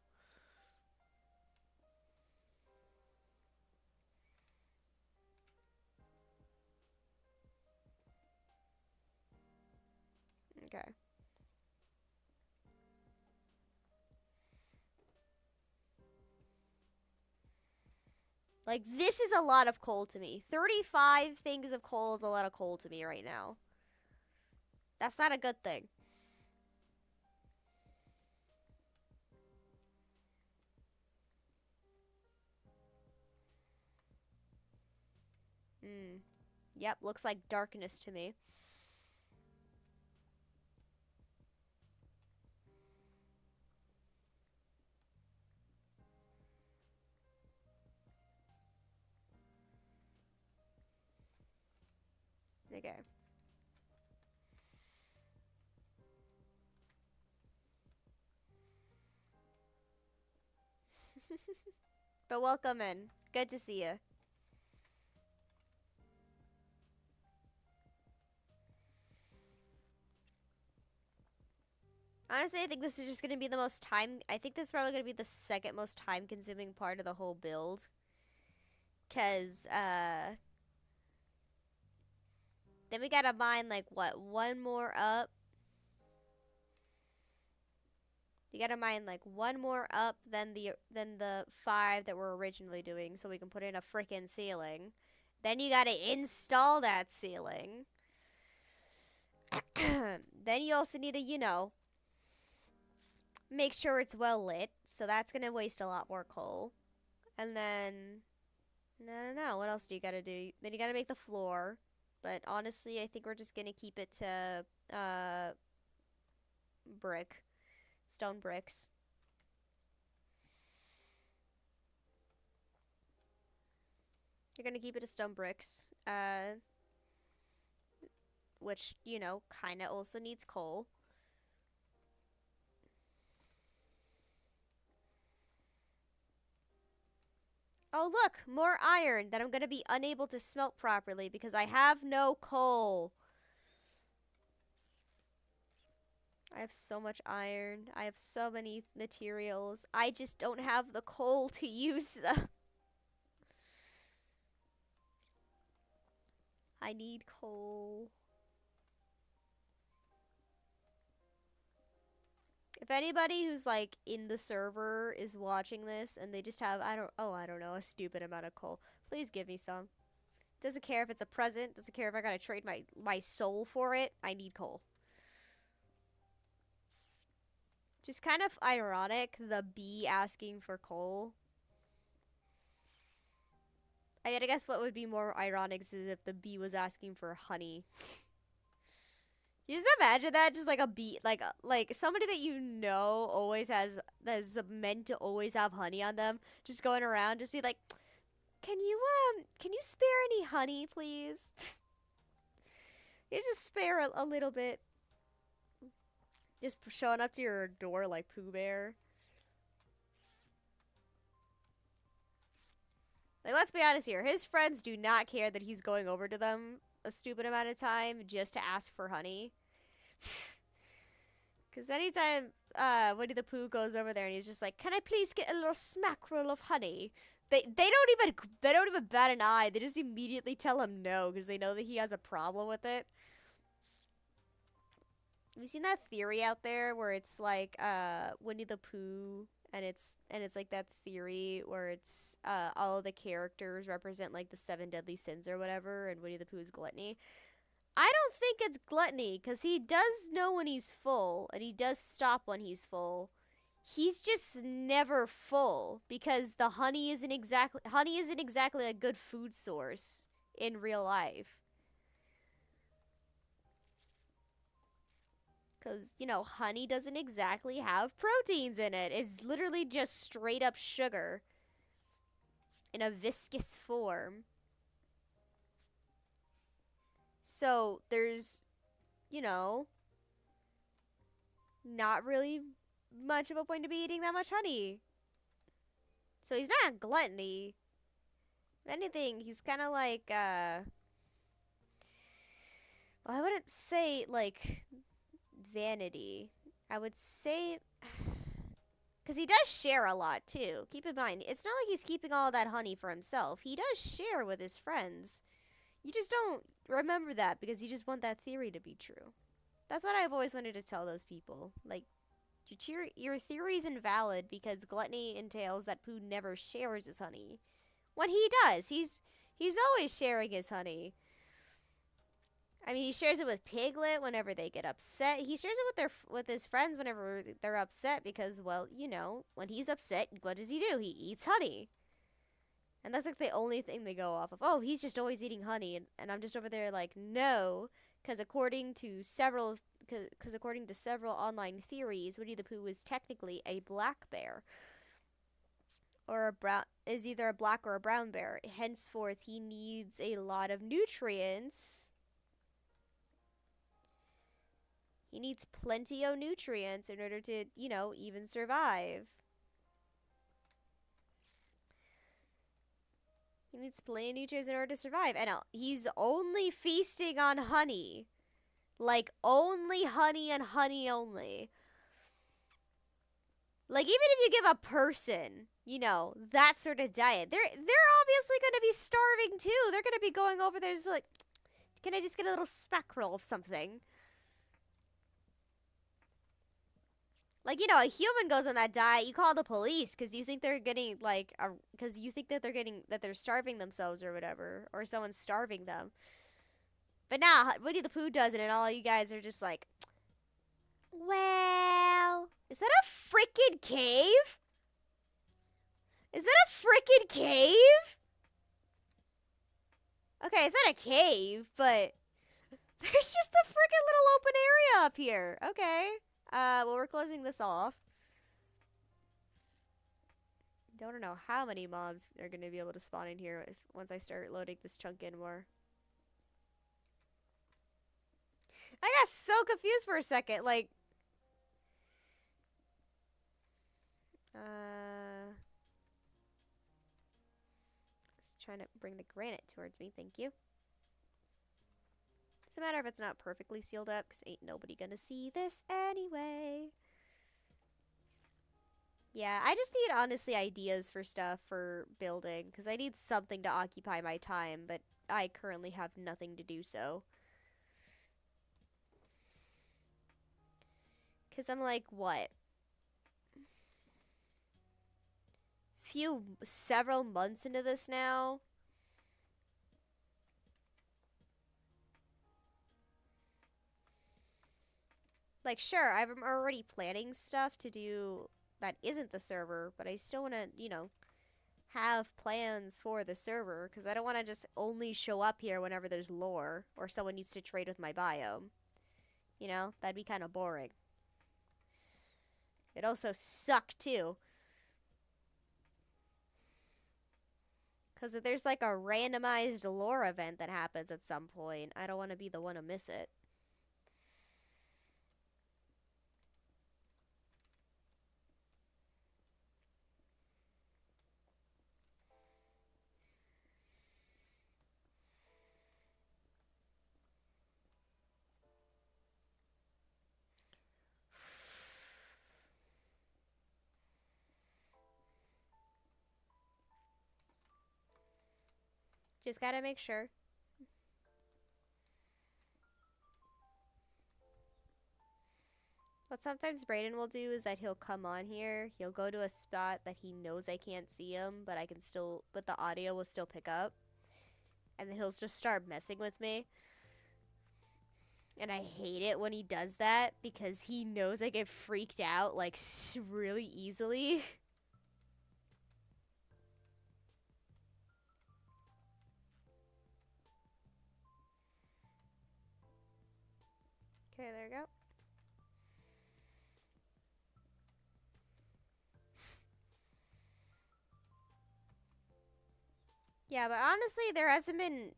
Okay. Like, this is a lot of coal to me. 35 things of coal is a lot of coal to me right now. That's not a good thing. Hmm. Yep, looks like darkness to me. Okay. But welcome in. Good to see you. Honestly, I think this is just going to be the most time... I think this is probably going to be the second most time-consuming part of the whole build. Because, then we gotta mine, like, what? One more up? You gotta mine, like, one more up than the 5 that we're originally doing so we can put in a freaking ceiling. Then you gotta install that ceiling. Then you also need to, you know, make sure it's well lit. So that's gonna waste a lot more coal. And then, I don't know, what else do you gotta do? Then you gotta make the floor. But honestly, I think we're just gonna keep it to, brick. Stone bricks. You're gonna keep it to stone bricks. which, you know, kind of also needs coal. Oh, look, more iron that I'm going to be unable to smelt properly because I have no coal. I have so much iron. I have so many materials. I just don't have the coal to use them. I need coal. If anybody who's like in the server is watching this and they just have I don't know, a stupid amount of coal, please give me some. Doesn't care if it's a present, doesn't care if I gotta trade my soul for it. I need coal. Just kind of ironic, the bee asking for coal. I guess what would be more ironic is if the bee was asking for honey. You just imagine that, just like a bee, like somebody that you know always has, that's meant to always have honey on them, just going around, just be like, can you spare any honey, please? You just spare a little bit. Just showing up to your door like Pooh Bear. Like, let's be honest here. His friends do not care that he's going over to them a stupid amount of time just to ask for honey. Because anytime Winnie the Pooh goes over there and he's just like, "Can I please get a little smackerel of honey?" They don't even bat an eye. They just immediately tell him no because they know that he has a problem with it. Have you seen that theory out there where it's like Winnie the Pooh and it's like that theory where it's all of the characters represent like the seven deadly sins or whatever, and Winnie the Pooh is gluttony. I don't think it's gluttony because he does know when he's full and he does stop when he's full. He's just never full because the honey isn't exactly a good food source in real life. Because, you know, honey doesn't exactly have proteins in it. It's literally just straight up sugar in a viscous form. So there's, you know, not really much of a point to be eating that much honey. So he's not gluttony. If anything, he's kind of like, well, I wouldn't say, like, vanity. I would say, because he does share a lot, too. Keep in mind, it's not like he's keeping all that honey for himself. He does share with his friends. You just don't remember that because you just want that theory to be true. That's what I've always wanted to tell those people. Like, your theory's invalid because gluttony entails that Pooh never shares his honey. When he does, he's always sharing his honey. I mean, he shares it with Piglet whenever they get upset. He shares it with his friends whenever they're upset because, well, you know, when he's upset, what does he do? He eats honey. And that's like the only thing they go off of. Oh, he's just always eating honey, and I'm just over there like, no, because according to several online theories, Winnie the Pooh is technically a black bear, or is either a black or a brown bear. Henceforth, he needs a lot of nutrients. He needs plenty of nutrients in order to, you know, even survive. He needs plenty of nutrients in order to survive. And he's only feasting on honey. Like, only honey and honey only. Like, even if you give a person, you know, that sort of diet, they're obviously going to be starving too. They're going to be going over there and be like, can I just get a little spectral of something? Like, you know, a human goes on that diet, you call the police because you think they're getting, like, because you think that they're starving themselves or whatever, or someone's starving them. But now, Winnie the Pooh does it, and all you guys are just like, well, is that a freaking cave? Is that a freaking cave? Okay, it's not a cave, but there's just a freaking little open area up here. Okay. Well, we're closing this off. Don't know how many mobs are going to be able to spawn in here once I start loading this chunk in more. I got so confused for a second. Like, just trying to bring the granite towards me. Thank you. Doesn't matter if it's not perfectly sealed up, because ain't nobody gonna see this anyway. Yeah, I just need, honestly, ideas for stuff for building, because I need something to occupy my time, but I currently have nothing to do so. Because I'm like, what? Several months into this now? Like, sure, I'm already planning stuff to do that isn't the server, but I still want to, have plans for the server because I don't want to just only show up here whenever there's lore or someone needs to trade with my biome. That'd be kind of boring. It also suck too. Because if there's like a randomized lore event that happens at some point, I don't want to be the one to miss it. Just gotta make sure. What sometimes Brayden will do is that he'll come on here, he'll go to a spot that he knows I can't see him, but but the audio will still pick up. And then he'll just start messing with me. And I hate it when he does that because he knows I get freaked out like really easily. Okay, there we go. Yeah, but honestly, there hasn't been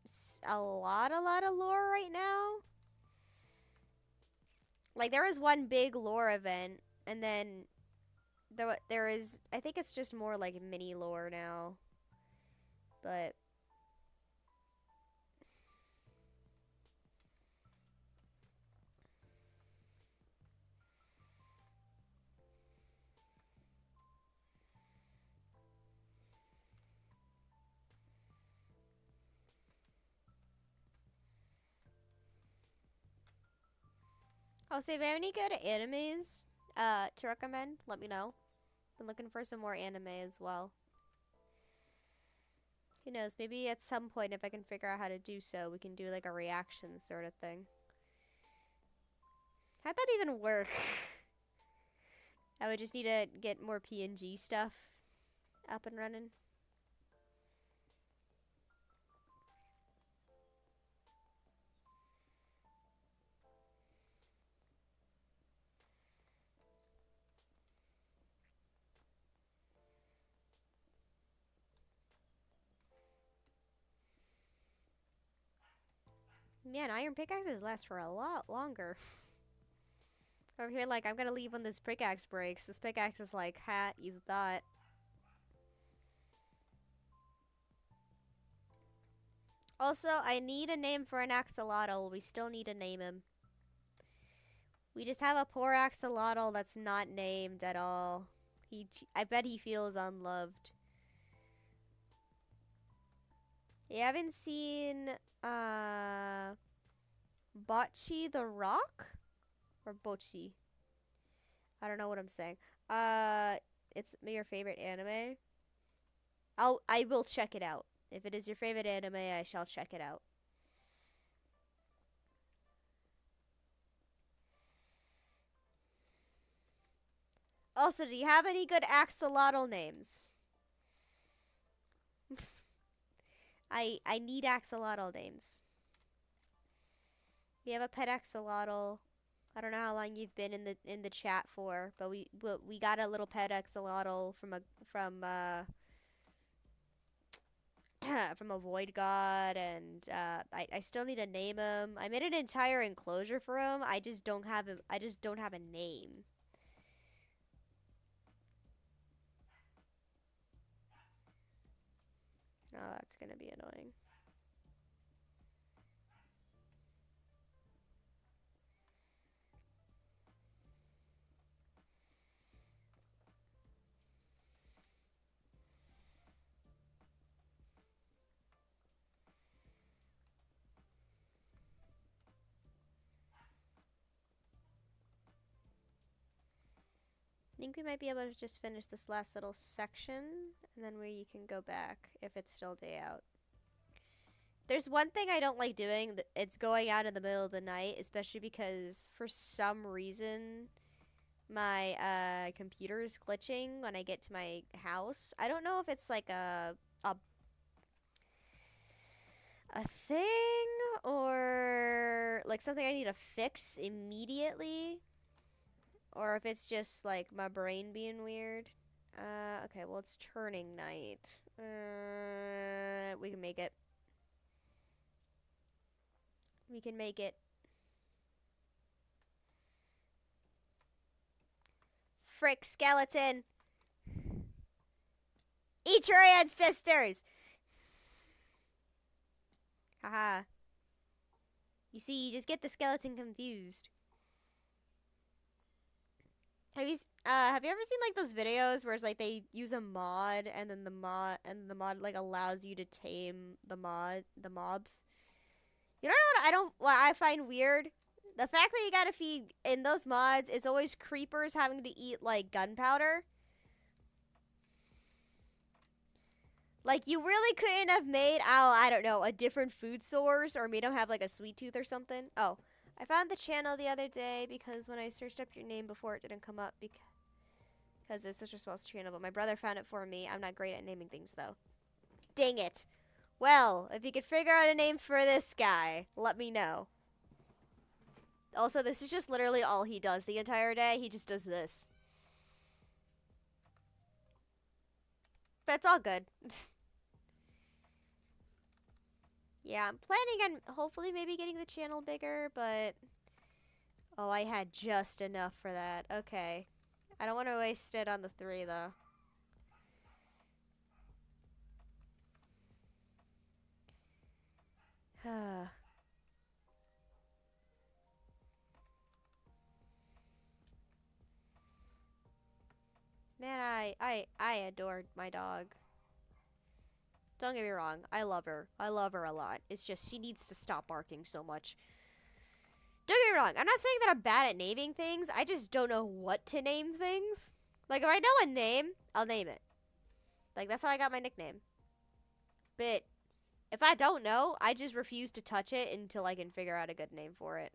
a lot of lore right now. Like, there was one big lore event, and then there is, I think it's just more like mini lore now. But also, if you have any good animes to recommend, let me know. I'm looking for some more anime as well. Who knows? Maybe at some point, if I can figure out how to do so, we can do like a reaction sort of thing. How'd that even work? I would just need to get more PNG stuff up and running. Man, iron pickaxes last for a lot longer. Over here, like, I'm gonna leave when this pickaxe breaks. This pickaxe is like, ha, you thought. Also, I need a name for an axolotl. We still need to name him. We just have a poor axolotl that's not named at all. I bet he feels unloved. You haven't seen, Bocce the Rock? Or Bocce? I don't know what I'm saying. It's your favorite anime? I will check it out. If it is your favorite anime, I shall check it out. Also, do you have any good axolotl names? I need axolotl names. We have a pet axolotl. I don't know how long you've been in the chat for, but we got a little pet axolotl from from a void god, and I still need to name him. I made an entire enclosure for him. I just don't have him. I just don't have a name. Oh, that's gonna be annoying. I think we might be able to just finish this last little section, and then you can go back if it's still day out. There's one thing I don't like doing. It's going out in the middle of the night, especially because for some reason my computer is glitching when I get to my house. I don't know if it's like a thing or like something I need to fix immediately, or if it's just like my brain being weird. Okay, well, it's turning night. We can make it. We can make it. Frick, skeleton! Eat your ancestors! Haha. You see, you just get the skeleton confused. Have you ever seen like those videos where it's like they use a mod and then the mod like allows you to tame the mobs? You don't know what I find weird? The fact that you gotta feed in those mods is always creepers having to eat like gunpowder. Like, you really couldn't have made, I don't know, a different food source or made them have like a sweet tooth or something. Oh, I found the channel the other day because when I searched up your name before, it didn't come up because it's such a small channel, but my brother found it for me. I'm not great at naming things though. Dang it. Well, if you could figure out a name for this guy, let me know. Also, this is just literally all he does the entire day. He just does this. But it's all good. Yeah, I'm planning on hopefully maybe getting the channel bigger, but... Oh, I had just enough for that. Okay. I don't want to waste it on the 3, though. Man, I adored my dog. Don't get me wrong, I love her. I love her a lot. It's just she needs to stop barking so much. Don't get me wrong, I'm not saying that I'm bad at naming things. I just don't know what to name things. Like, if I know a name, I'll name it. Like, that's how I got my nickname. But if I don't know, I just refuse to touch it until I can figure out a good name for it.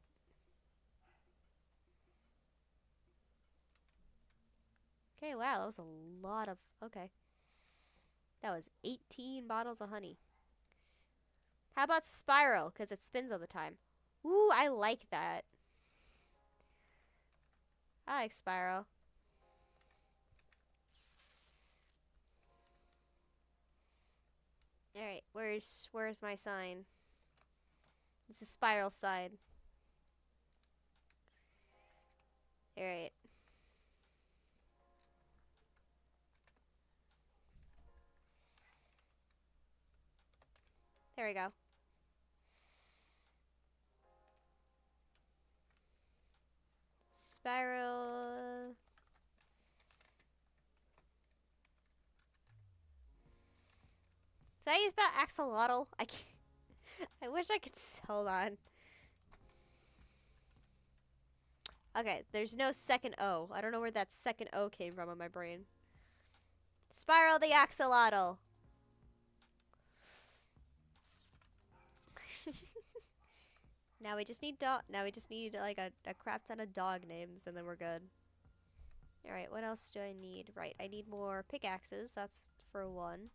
Okay, wow, that was a lot of... Okay. That was 18 bottles of honey. How about Spyro? Because it spins all the time. Ooh, I like that. I like Spyro. Alright, where's my sign? This is Spiral side. Alright. There we go. Spiral. Is that how you spell axolotl? I can't. I wish I could. Hold on. Okay, there's no second O. I don't know where that second O came from in my brain. Spiral the axolotl. Now we just need like a crap ton of dog names and then we're good. Alright, what else do I need? Right, I need more pickaxes. That's for 1.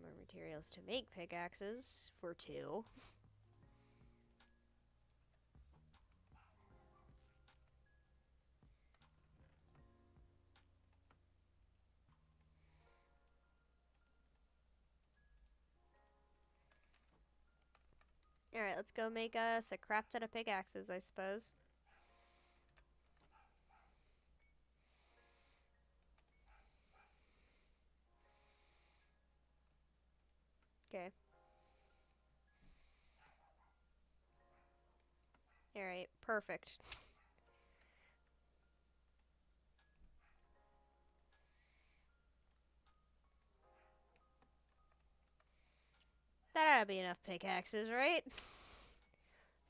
More materials to make pickaxes for 2. Alright, let's go make us a crap ton of pickaxes, I suppose. Okay. Alright, perfect. That ought to be enough pickaxes, right?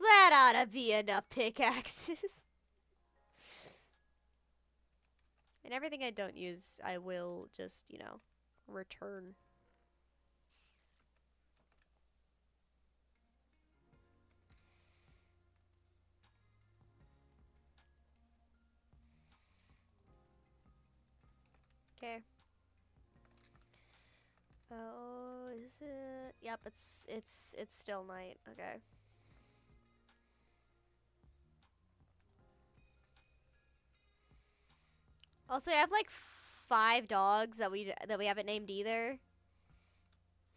That ought to be enough pickaxes. And everything I don't use, I will just, you know, return. Okay. Oh, is it? Yep, it's still night. Okay. Also, I have like 5 dogs that we haven't named either.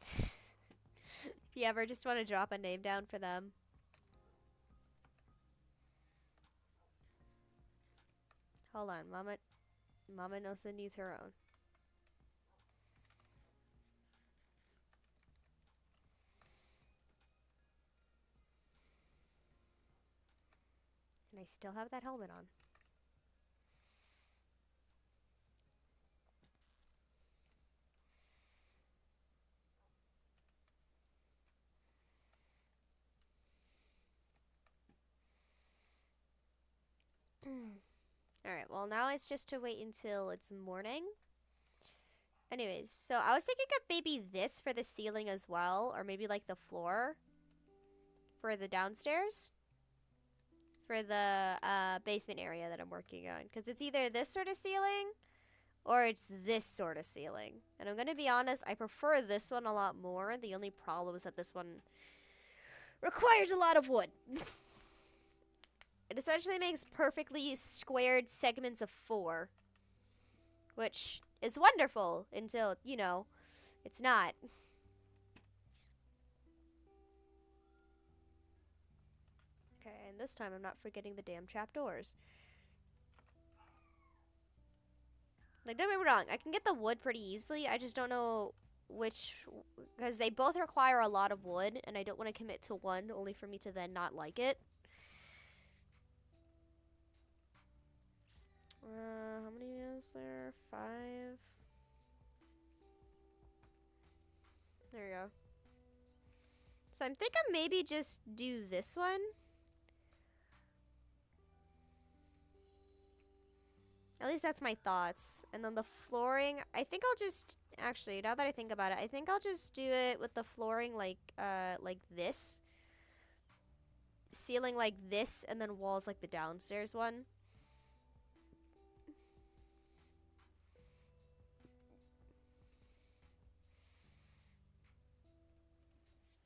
If you ever just want to drop a name down for them. Hold on, Mama Nosa needs her own. And I still have that helmet on. Alright, well now it's just to wait until it's morning. Anyways, so I was thinking of maybe this for the ceiling as well, or maybe like the floor for the downstairs. For the basement area that I'm working on. Because it's either this sort of ceiling or it's this sort of ceiling. And I'm going to be honest, I prefer this one a lot more. The only problem is that this one requires a lot of wood. It essentially makes perfectly squared segments of 4. Which is wonderful until, you know, it's not. Okay, and this time I'm not forgetting the damn trapdoors. Like, don't get me wrong, I can get the wood pretty easily. I just don't know which, because they both require a lot of wood, and I don't want to commit to one only for me to then not like it. How many is there? 5. There we go. So I'm thinking maybe just do this one. At least that's my thoughts. And then the flooring, I think I'll just, actually, now that I think about it, I think I'll just do it with the flooring like this. Ceiling like this, and then walls like the downstairs one.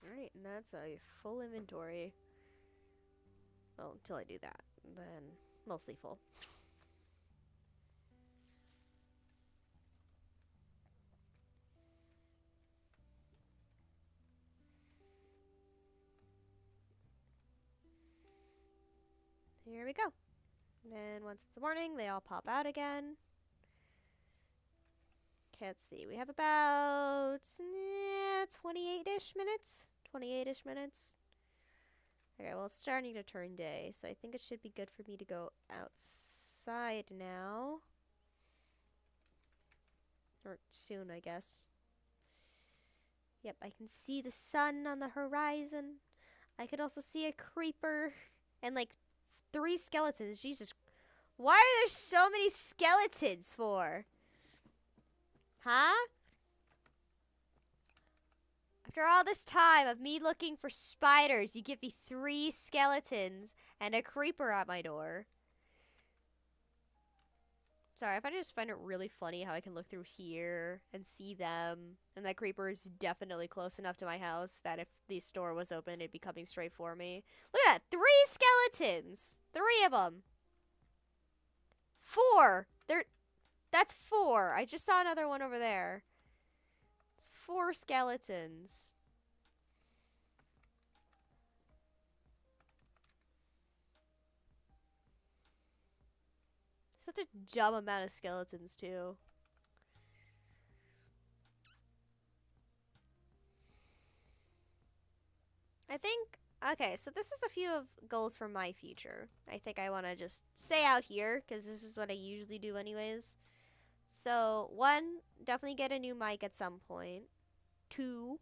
Alright, and that's a full inventory. Well, until I do that. Then, mostly full. Here we go. Then once it's morning, they all pop out again. Okay, let's see. We have about 28-ish minutes. 28-ish minutes. Okay, well, it's starting to turn day, so I think it should be good for me to go outside now. Or soon, I guess. Yep, I can see the sun on the horizon. I could also see a creeper and like 3 skeletons. Jesus. Why are there so many skeletons for? Huh? After all this time of me looking for spiders, you give me 3 skeletons and a creeper at my door. Sorry, I just find it really funny how I can look through here and see them. And that creeper is definitely close enough to my house that if the store was open, it'd be coming straight for me. Look at that! 3 skeletons! 3 of them! 4! That's 4. I just saw another one over there. It's 4 skeletons. Such a dumb amount of skeletons, too. I think, okay, so this is a few of goals for my future. I think I want to just say out here, because this is what I usually do anyways. So, one, definitely get a new mic at some point. Two,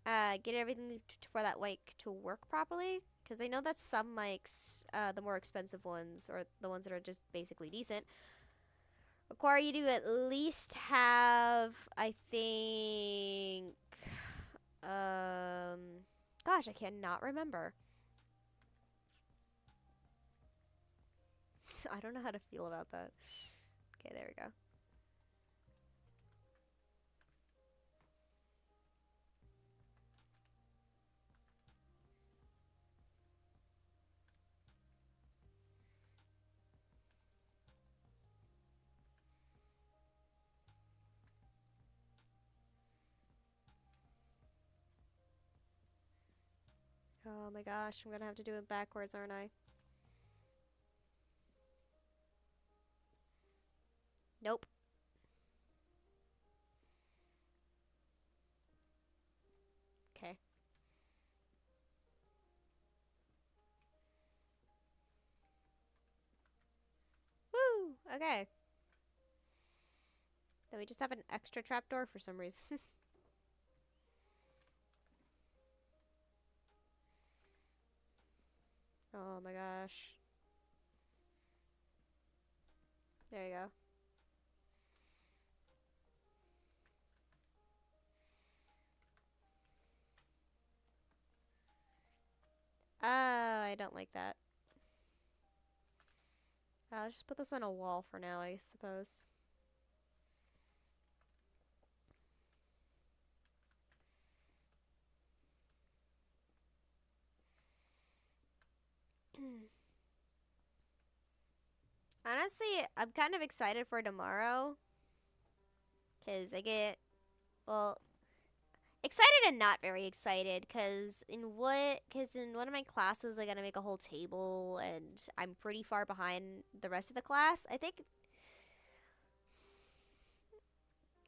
get everything for that mic to work properly. Because I know that some mics, the more expensive ones, or the ones that are just basically decent, require you to at least have, I think, gosh, I cannot remember. I don't know how to feel about that. Okay, there we go. Oh my gosh, I'm gonna have to do it backwards, aren't I? Nope. Okay. Woo! Okay. Then we just have an extra trapdoor for some reason. Oh my gosh. There you go. Oh, I don't like that. I'll just put this on a wall for now, I suppose. Honestly, I'm kind of excited for tomorrow. Because I get, well, excited and not very excited. Because in one of my classes, I gotta make a whole table. And I'm pretty far behind the rest of the class. I think,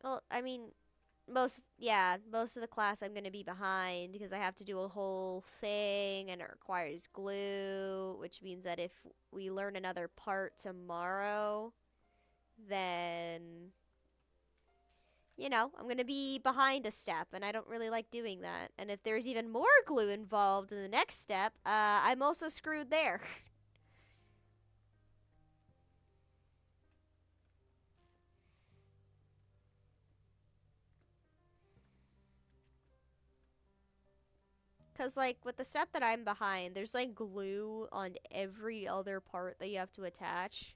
well, I mean, most of the class I'm gonna be behind because I have to do a whole thing and it requires glue, which means that if we learn another part tomorrow, then I'm gonna be behind a step and I don't really like doing that. And if there's even more glue involved in the next step, I'm also screwed there. Cause like with the step that I'm behind, there's like glue on every other part that you have to attach.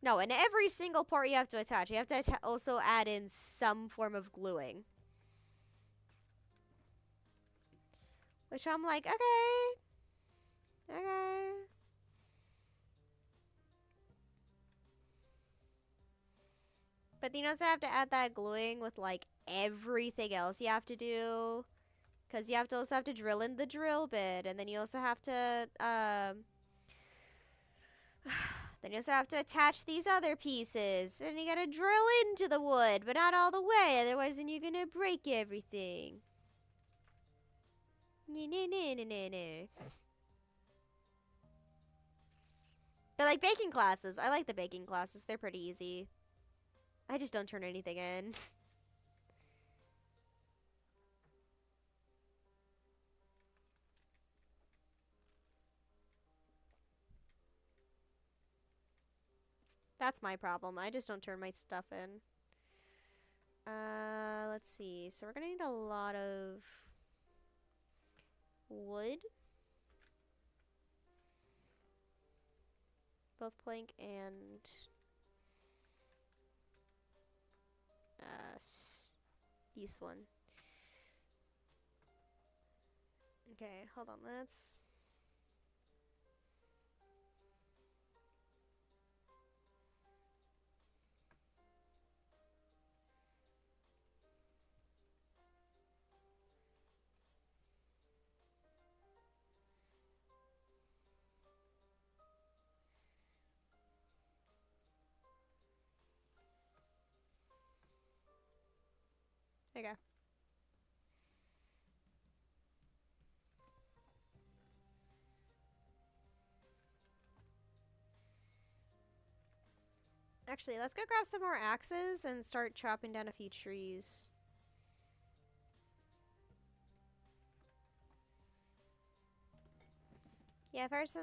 No, and every single part you have to attach, you have to also add in some form of gluing. Which I'm like, okay, okay. But you also have to add that gluing with like everything else you have to do. Because you have to also have to drill in the drill bit, and then you also have to then you also have to attach these other pieces, and you gotta drill into the wood, but not all the way, otherwise then you're gonna break everything. But like baking classes, I like the baking classes. They're pretty easy. I just don't turn anything in. That's my problem. I just don't turn my stuff in. Let's see. So we're gonna need a lot of wood. Both plank and this one. Okay, hold on. Let's. Okay. Actually, let's go grab some more axes and start chopping down a few trees. Yeah, I've heard some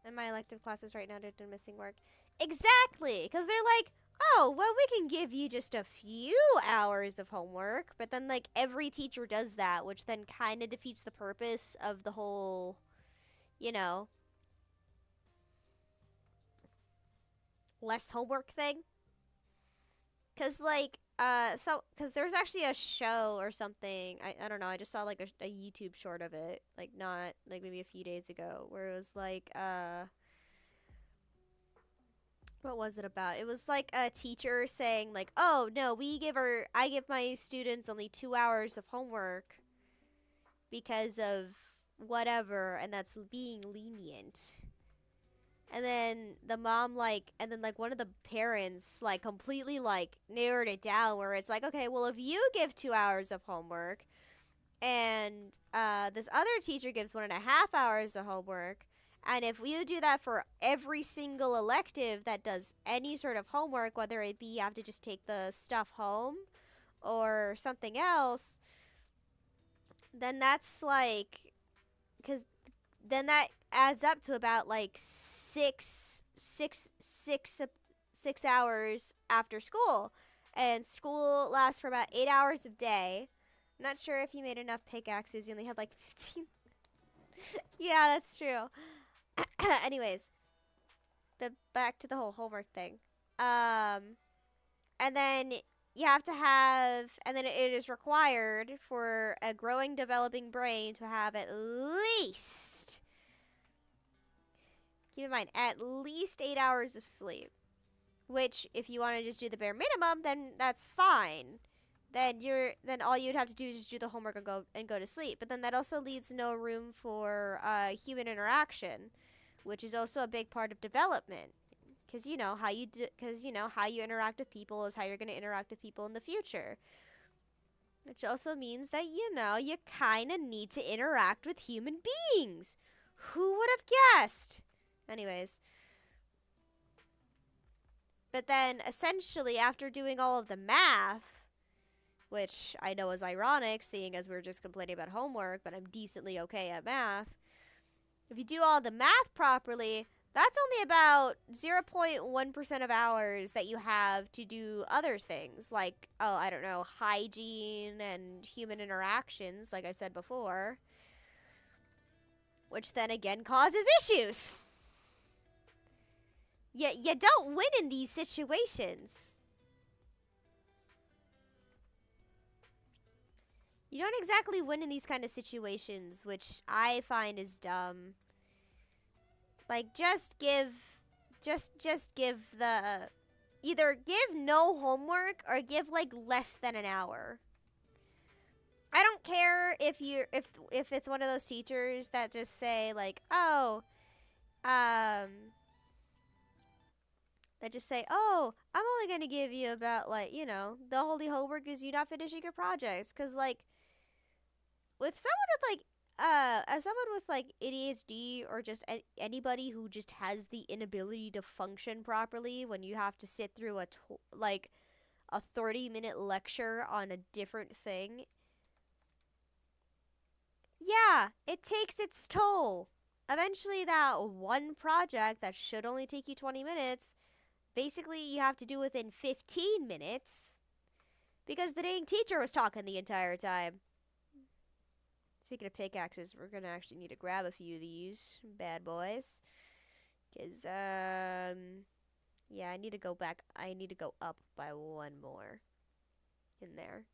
in my elective classes right now they're doing missing work. Exactly! Because they're like, oh, well, we can give you just a few hours of homework, but then, like, every teacher does that, which then kind of defeats the purpose of the whole, you know, less homework thing. Cause like cause there's actually a show or something. I don't know. I just saw like a YouTube short of it, like not like maybe a few days ago, where it was like what was it about? It was like a teacher saying like, oh no, I give my students only 2 hours of homework because of whatever, and that's being lenient. And then the mom like and then like one of the parents like completely like narrowed it down where it's like, okay, well if you give 2 hours of homework and this other teacher gives 1.5 hours of homework, and if you do that for every single elective that does any sort of homework, whether it be you have to just take the stuff home or something else, then that's like, because then that adds up to about like 6 hours after school, and school lasts for about 8 hours a day. I'm not sure if you made enough pickaxes. You only had like 15. Yeah, that's true. Anyways, back to the whole homework thing. And then you have to have, and then it is required for a growing, developing brain to have at least, keep in mind, at least 8 hours of sleep. Which, if you want to just do the bare minimum, then that's fine. Then all you'd have to do is just do the homework and go to sleep. But then that also leaves no room for human interaction, which is also a big part of development. Because how you interact with people is how you're going to interact with people in the future. Which also means that you kind of need to interact with human beings. Who would have guessed? Anyways. But then, essentially, after doing all of the math, which I know is ironic, seeing as we were just complaining about homework, but I'm decently okay at math. If you do all the math properly, that's only about 0.1% of hours that you have to do other things, like, oh, I don't know, hygiene and human interactions, like I said before, which then again causes issues. You don't win in these situations. You don't exactly win in these kind of situations, which I find is dumb. Like, just give the, either give no homework or give like less than an hour. I don't care if it's one of those teachers that just say like, oh, that just say, oh, I'm only gonna give you about like, the only homework is you not finishing your projects, cause like, with someone with like as someone with like ADHD or just anybody who just has the inability to function properly when you have to sit through a 30-minute lecture on a different thing, yeah, it takes its toll. Eventually that one project that should only take you 20 minutes, basically you have to do within 15 minutes because the dang teacher was talking the entire time. Speaking of pickaxes, we're gonna actually need to grab a few of these bad boys. Cause, yeah, I need to go back. I need to go up by one more in there.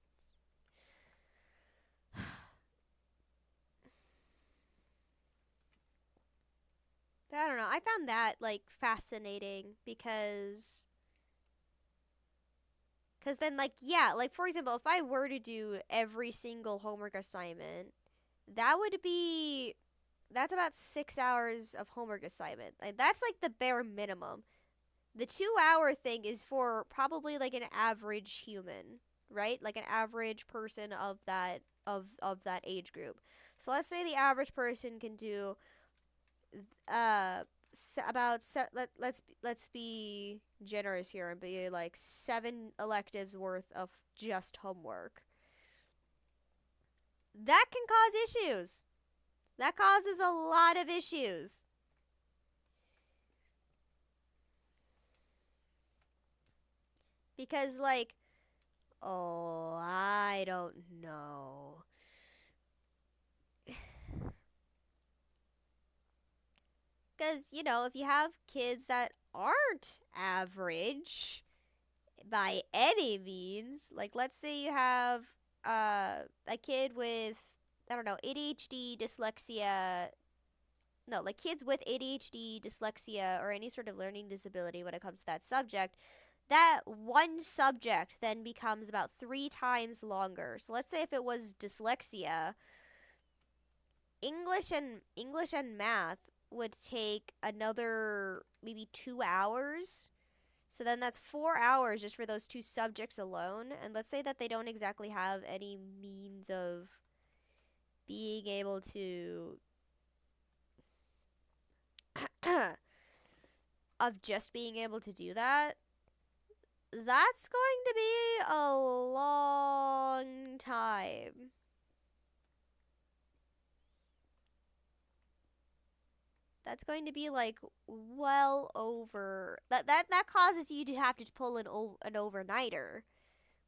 But I don't know. I found that, like, fascinating because then, like, yeah, like, for example, if I were to do every single homework assignment, that would be that's about 6 hours of homework assignment. Like, that's like the bare minimum. The 2 hour thing is for probably like an average human, right? Like an average person of that age group. So let's say the average person can do uh let's be generous here and be like 7 electives worth of just homework. That can cause issues. That causes a lot of issues. Because like, oh, I don't know. Because, if you have kids that aren't average by any means, like let's say you have a kid with, I don't know, ADHD, dyslexia. No, like kids with ADHD, dyslexia, or any sort of learning disability when it comes to that subject, that one subject then becomes about 3 times longer. So let's say if it was dyslexia, English and math would take another maybe 2 hours. So then that's 4 hours just for those two subjects alone. And let's say that they don't exactly have any means of being able to of just being able to do that. That's going to be a long time. That's going to be like well over that causes you to have to pull an overnighter,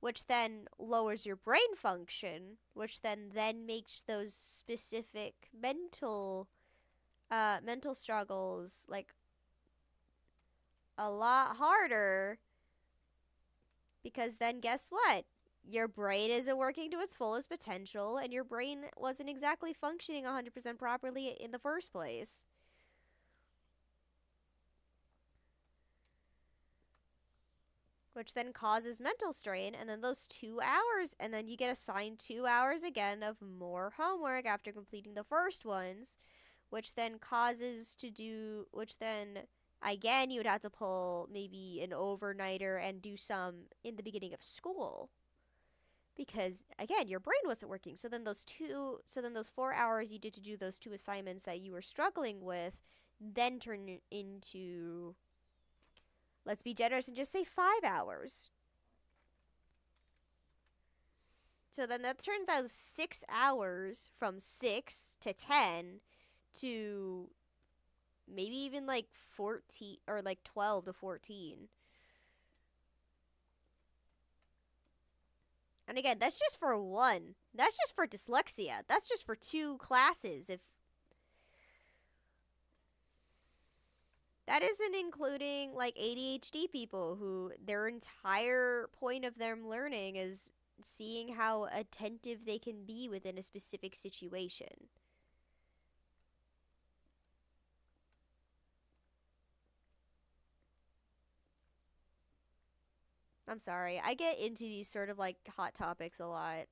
which then lowers your brain function, which then makes those specific mental struggles like a lot harder, because then guess what? Your brain isn't working to its fullest potential, and your brain wasn't exactly functioning 100% properly in the first place. Which then causes mental strain, and then those 2 hours, and then you get assigned 2 hours again of more homework after completing the first ones, which then again, you would have to pull maybe an overnighter and do some in the beginning of school. Because again, your brain wasn't working. So then those 4 hours you did to do those two assignments that you were struggling with then turn into, let's be generous and just say 5 hours. So then that turns out 6 hours from 6 to 10 to maybe even like 14 or like 12 to 14. And again, that's just for one. That's just for dyslexia. That's just for 2 classes. If that isn't including like ADHD people who their entire point of them learning is seeing how attentive they can be within a specific situation. I'm sorry. I get into these sort of like hot topics a lot.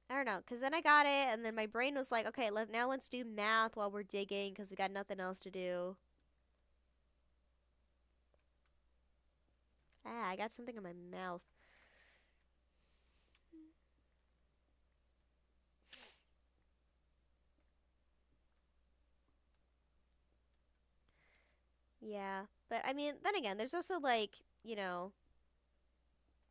I don't know, because then I got it, and then my brain was like, okay, now let's do math while we're digging, because we got nothing else to do. Ah, I got something in my mouth. Yeah, but I mean, then again, there's also like,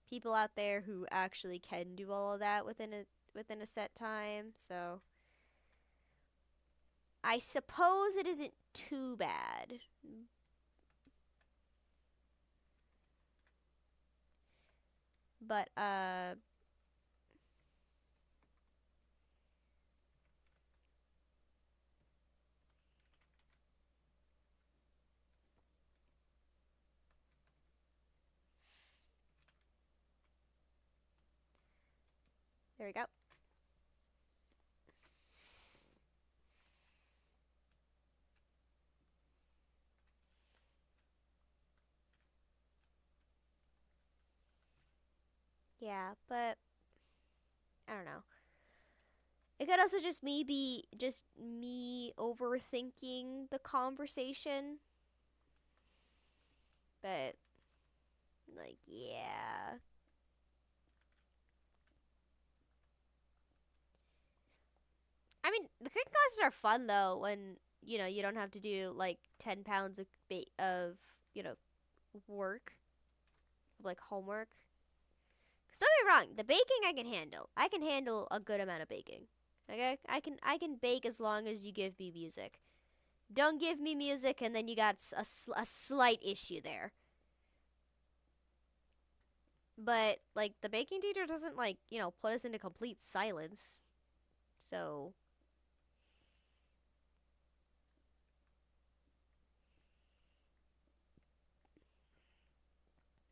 people out there who actually can do all of that within a set time. So I suppose it isn't too bad. But there we go. Yeah, but I don't know. It could also just be just me overthinking the conversation. But Like, yeah. I mean, the cooking classes are fun though when you don't have to do like 10 pounds of of you know work, like homework. 'Cause don't get me wrong, the baking I can handle. I can handle a good amount of baking. Okay, I can bake as long as you give me music. Don't give me music and then you got a slight issue there. But like the baking teacher doesn't like put us into complete silence. So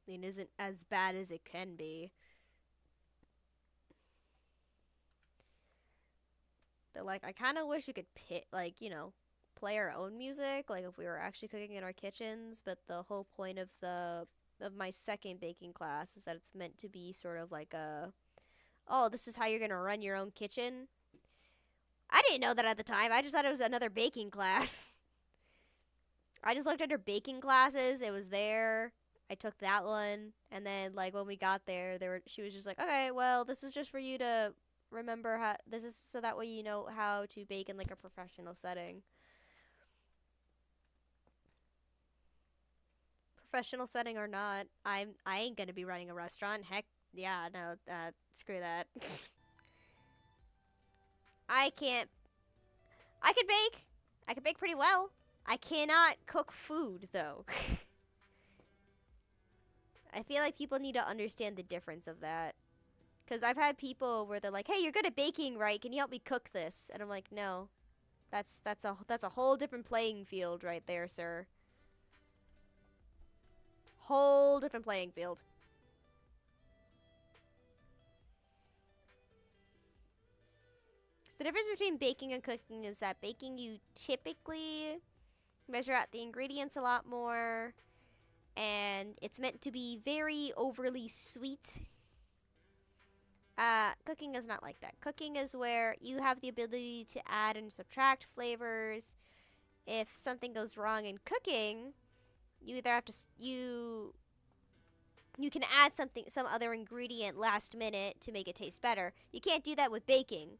I mean, isn't as bad as it can be. But like, I kind of wish we could play our own music, like if we were actually cooking in our kitchens. But the whole point of my second baking class is that it's meant to be sort of like oh, this is how you're gonna run your own kitchen. I didn't know that at the time. I just thought it was another baking class. I just looked under baking classes. It was there. I took that one, and then like when we got there, she was just like, okay, well, this is just for you to remember how this is so that way you know how to bake in like a professional setting. Professional setting or not, I ain't gonna be running a restaurant. Heck, yeah, no, screw that. I can't. I could bake. I could bake pretty well. I cannot cook food though. I feel like people need to understand the difference of that. Because I've had people where they're like, "Hey, you're good at baking, right? Can you help me cook this?" And I'm like, "No, that's a whole different playing field right there, sir. Whole different playing field." 'Cause the difference between baking and cooking is that baking you typically measure out the ingredients a lot more, and it's meant to be very overly sweet. Cooking is not like that. Cooking is where you have the ability to add and subtract flavors. If something goes wrong in cooking, you either have to you can add some other ingredient last minute to make it taste better. You can't do that with baking.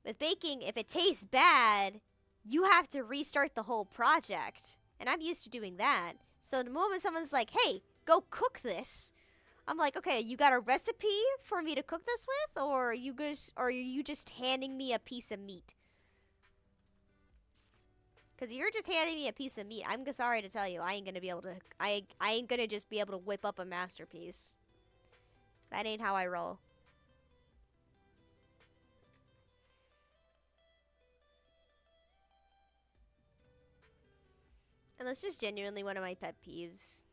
With baking, if it tastes bad, you have to restart the whole project. And I'm used to doing that. So the moment someone's like, "Hey, go cook this," I'm like, "Okay, you got a recipe for me to cook this with, or are you just handing me a piece of meat?" Because you're just handing me a piece of meat. I'm sorry to tell you, I ain't gonna be able to. I ain't gonna just be able to whip up a masterpiece. That ain't how I roll. And that's just genuinely one of my pet peeves.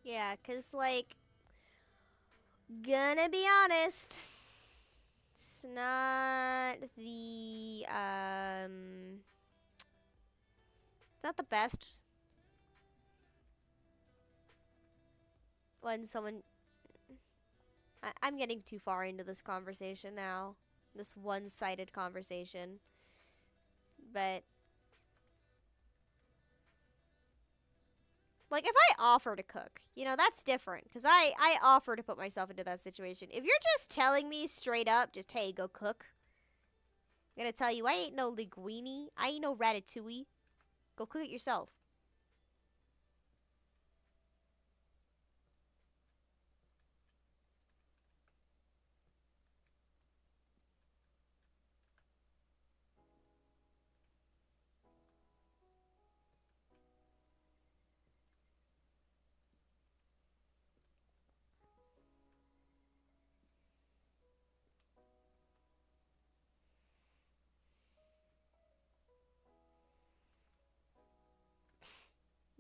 Yeah, cause like, gonna be honest, it's not it's not the best when someone. I'm getting too far into this conversation now. This one-sided conversation. But like, if I offer to cook, that's different. Because I offer to put myself into that situation. If you're just telling me straight up, just, "Hey, go cook," I'm gonna tell you, I ain't no linguine. I ain't no ratatouille. Go cook it yourself.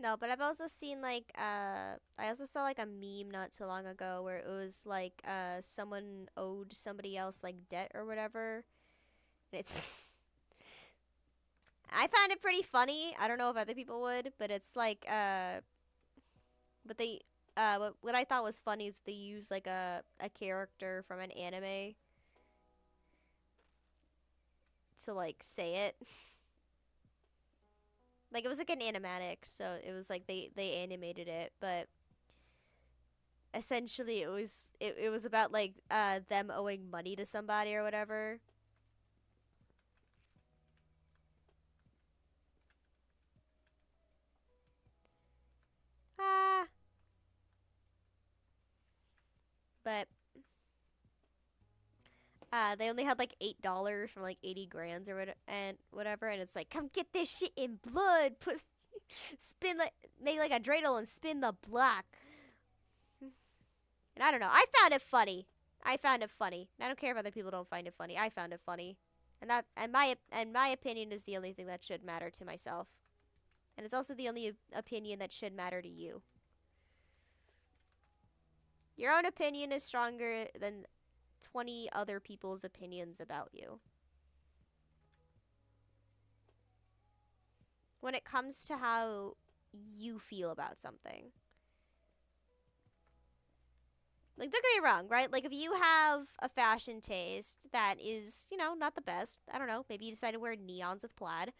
No, but I've also seen like I also saw like a meme not too long ago where it was like someone owed somebody else like debt or whatever. And it's I found it pretty funny. I don't know if other people would, but it's like but they what I thought was funny is they use like a character from an anime to like say it. Like it was like an animatic, so it was like they animated it, but essentially it was about like them owing money to somebody or whatever. Ah, but they only had like $8 from like 80 grands or whatever, and it's like, come get this shit in blood, put spin like make like a dreidel and spin the block. And I don't know, I found it funny. I found it funny. I don't care if other people don't find it funny. I found it funny, and my opinion is the only thing that should matter to myself, and it's also the only opinion that should matter to you. Your own opinion is stronger than 20 other people's opinions about you. When it comes to how you feel about something. Like, don't get me wrong, right? Like, if you have a fashion taste that is, you know, not the best, I don't know, maybe you decide to wear neons with plaid,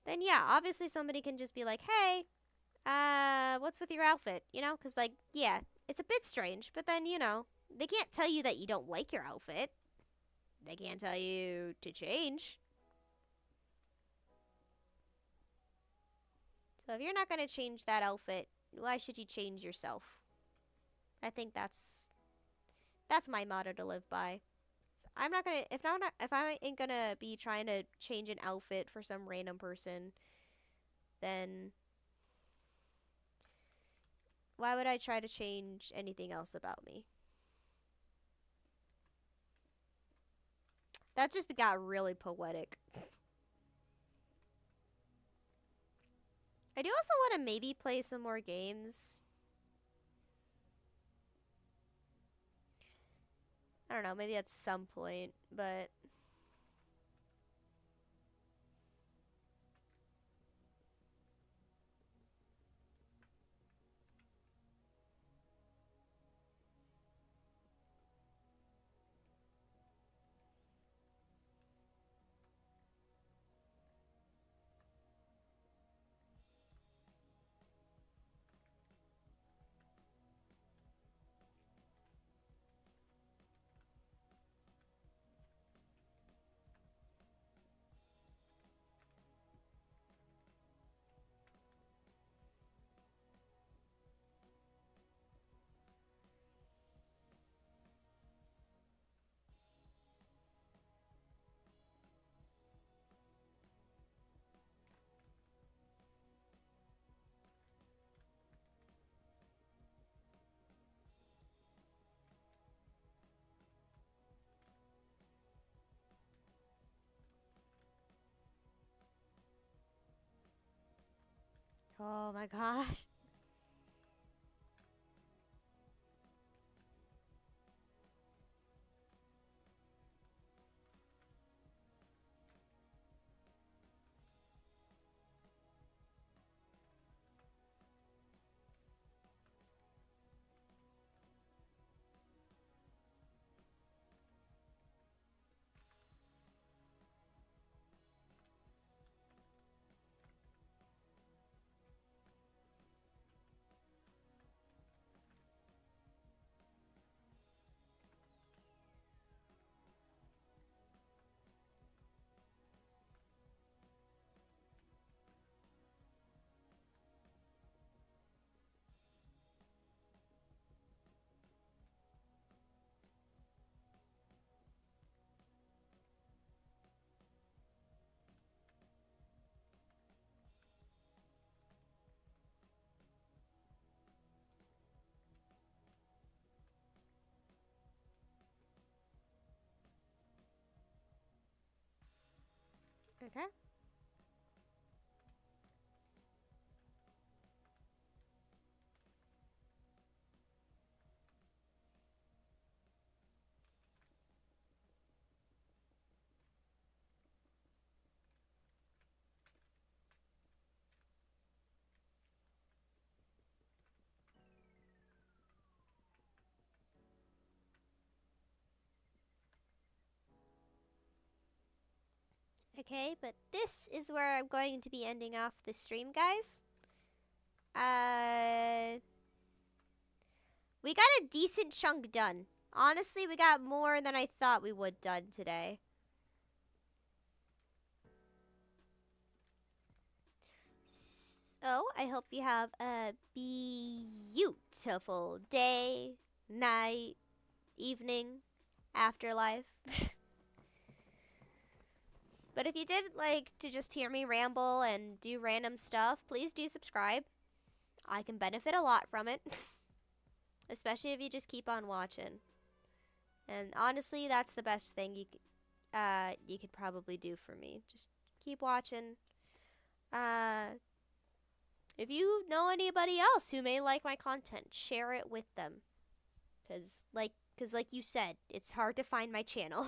then yeah, obviously somebody can just be like, hey, what's with your outfit? You know? Because, like, yeah, it's a bit strange, but then, you know, they can't tell you that you don't like your outfit. They can't tell you to change. So if you're not going to change that outfit, why should you change yourself? I think that's my motto to live by. I'm not gonna if I ain't gonna be trying to change an outfit for some random person, then why would I try to change anything else about me? That just got really poetic. I do also want to maybe play some more games. I don't know, maybe at some point, but oh my gosh. Okay. Okay, but this is where I'm going to be ending off the stream, guys. We got a decent chunk done. Honestly, we got more than I thought we would done today. So, I hope you have a beautiful day, night, evening, afterlife. But if you did like to just hear me ramble and do random stuff, please do subscribe. I can benefit a lot from it. Especially if you just keep on watching. And honestly, that's the best thing you could probably do for me. Just keep watching. If you know anybody else who may like my content, share it with them. Cause like you said, it's hard to find my channel.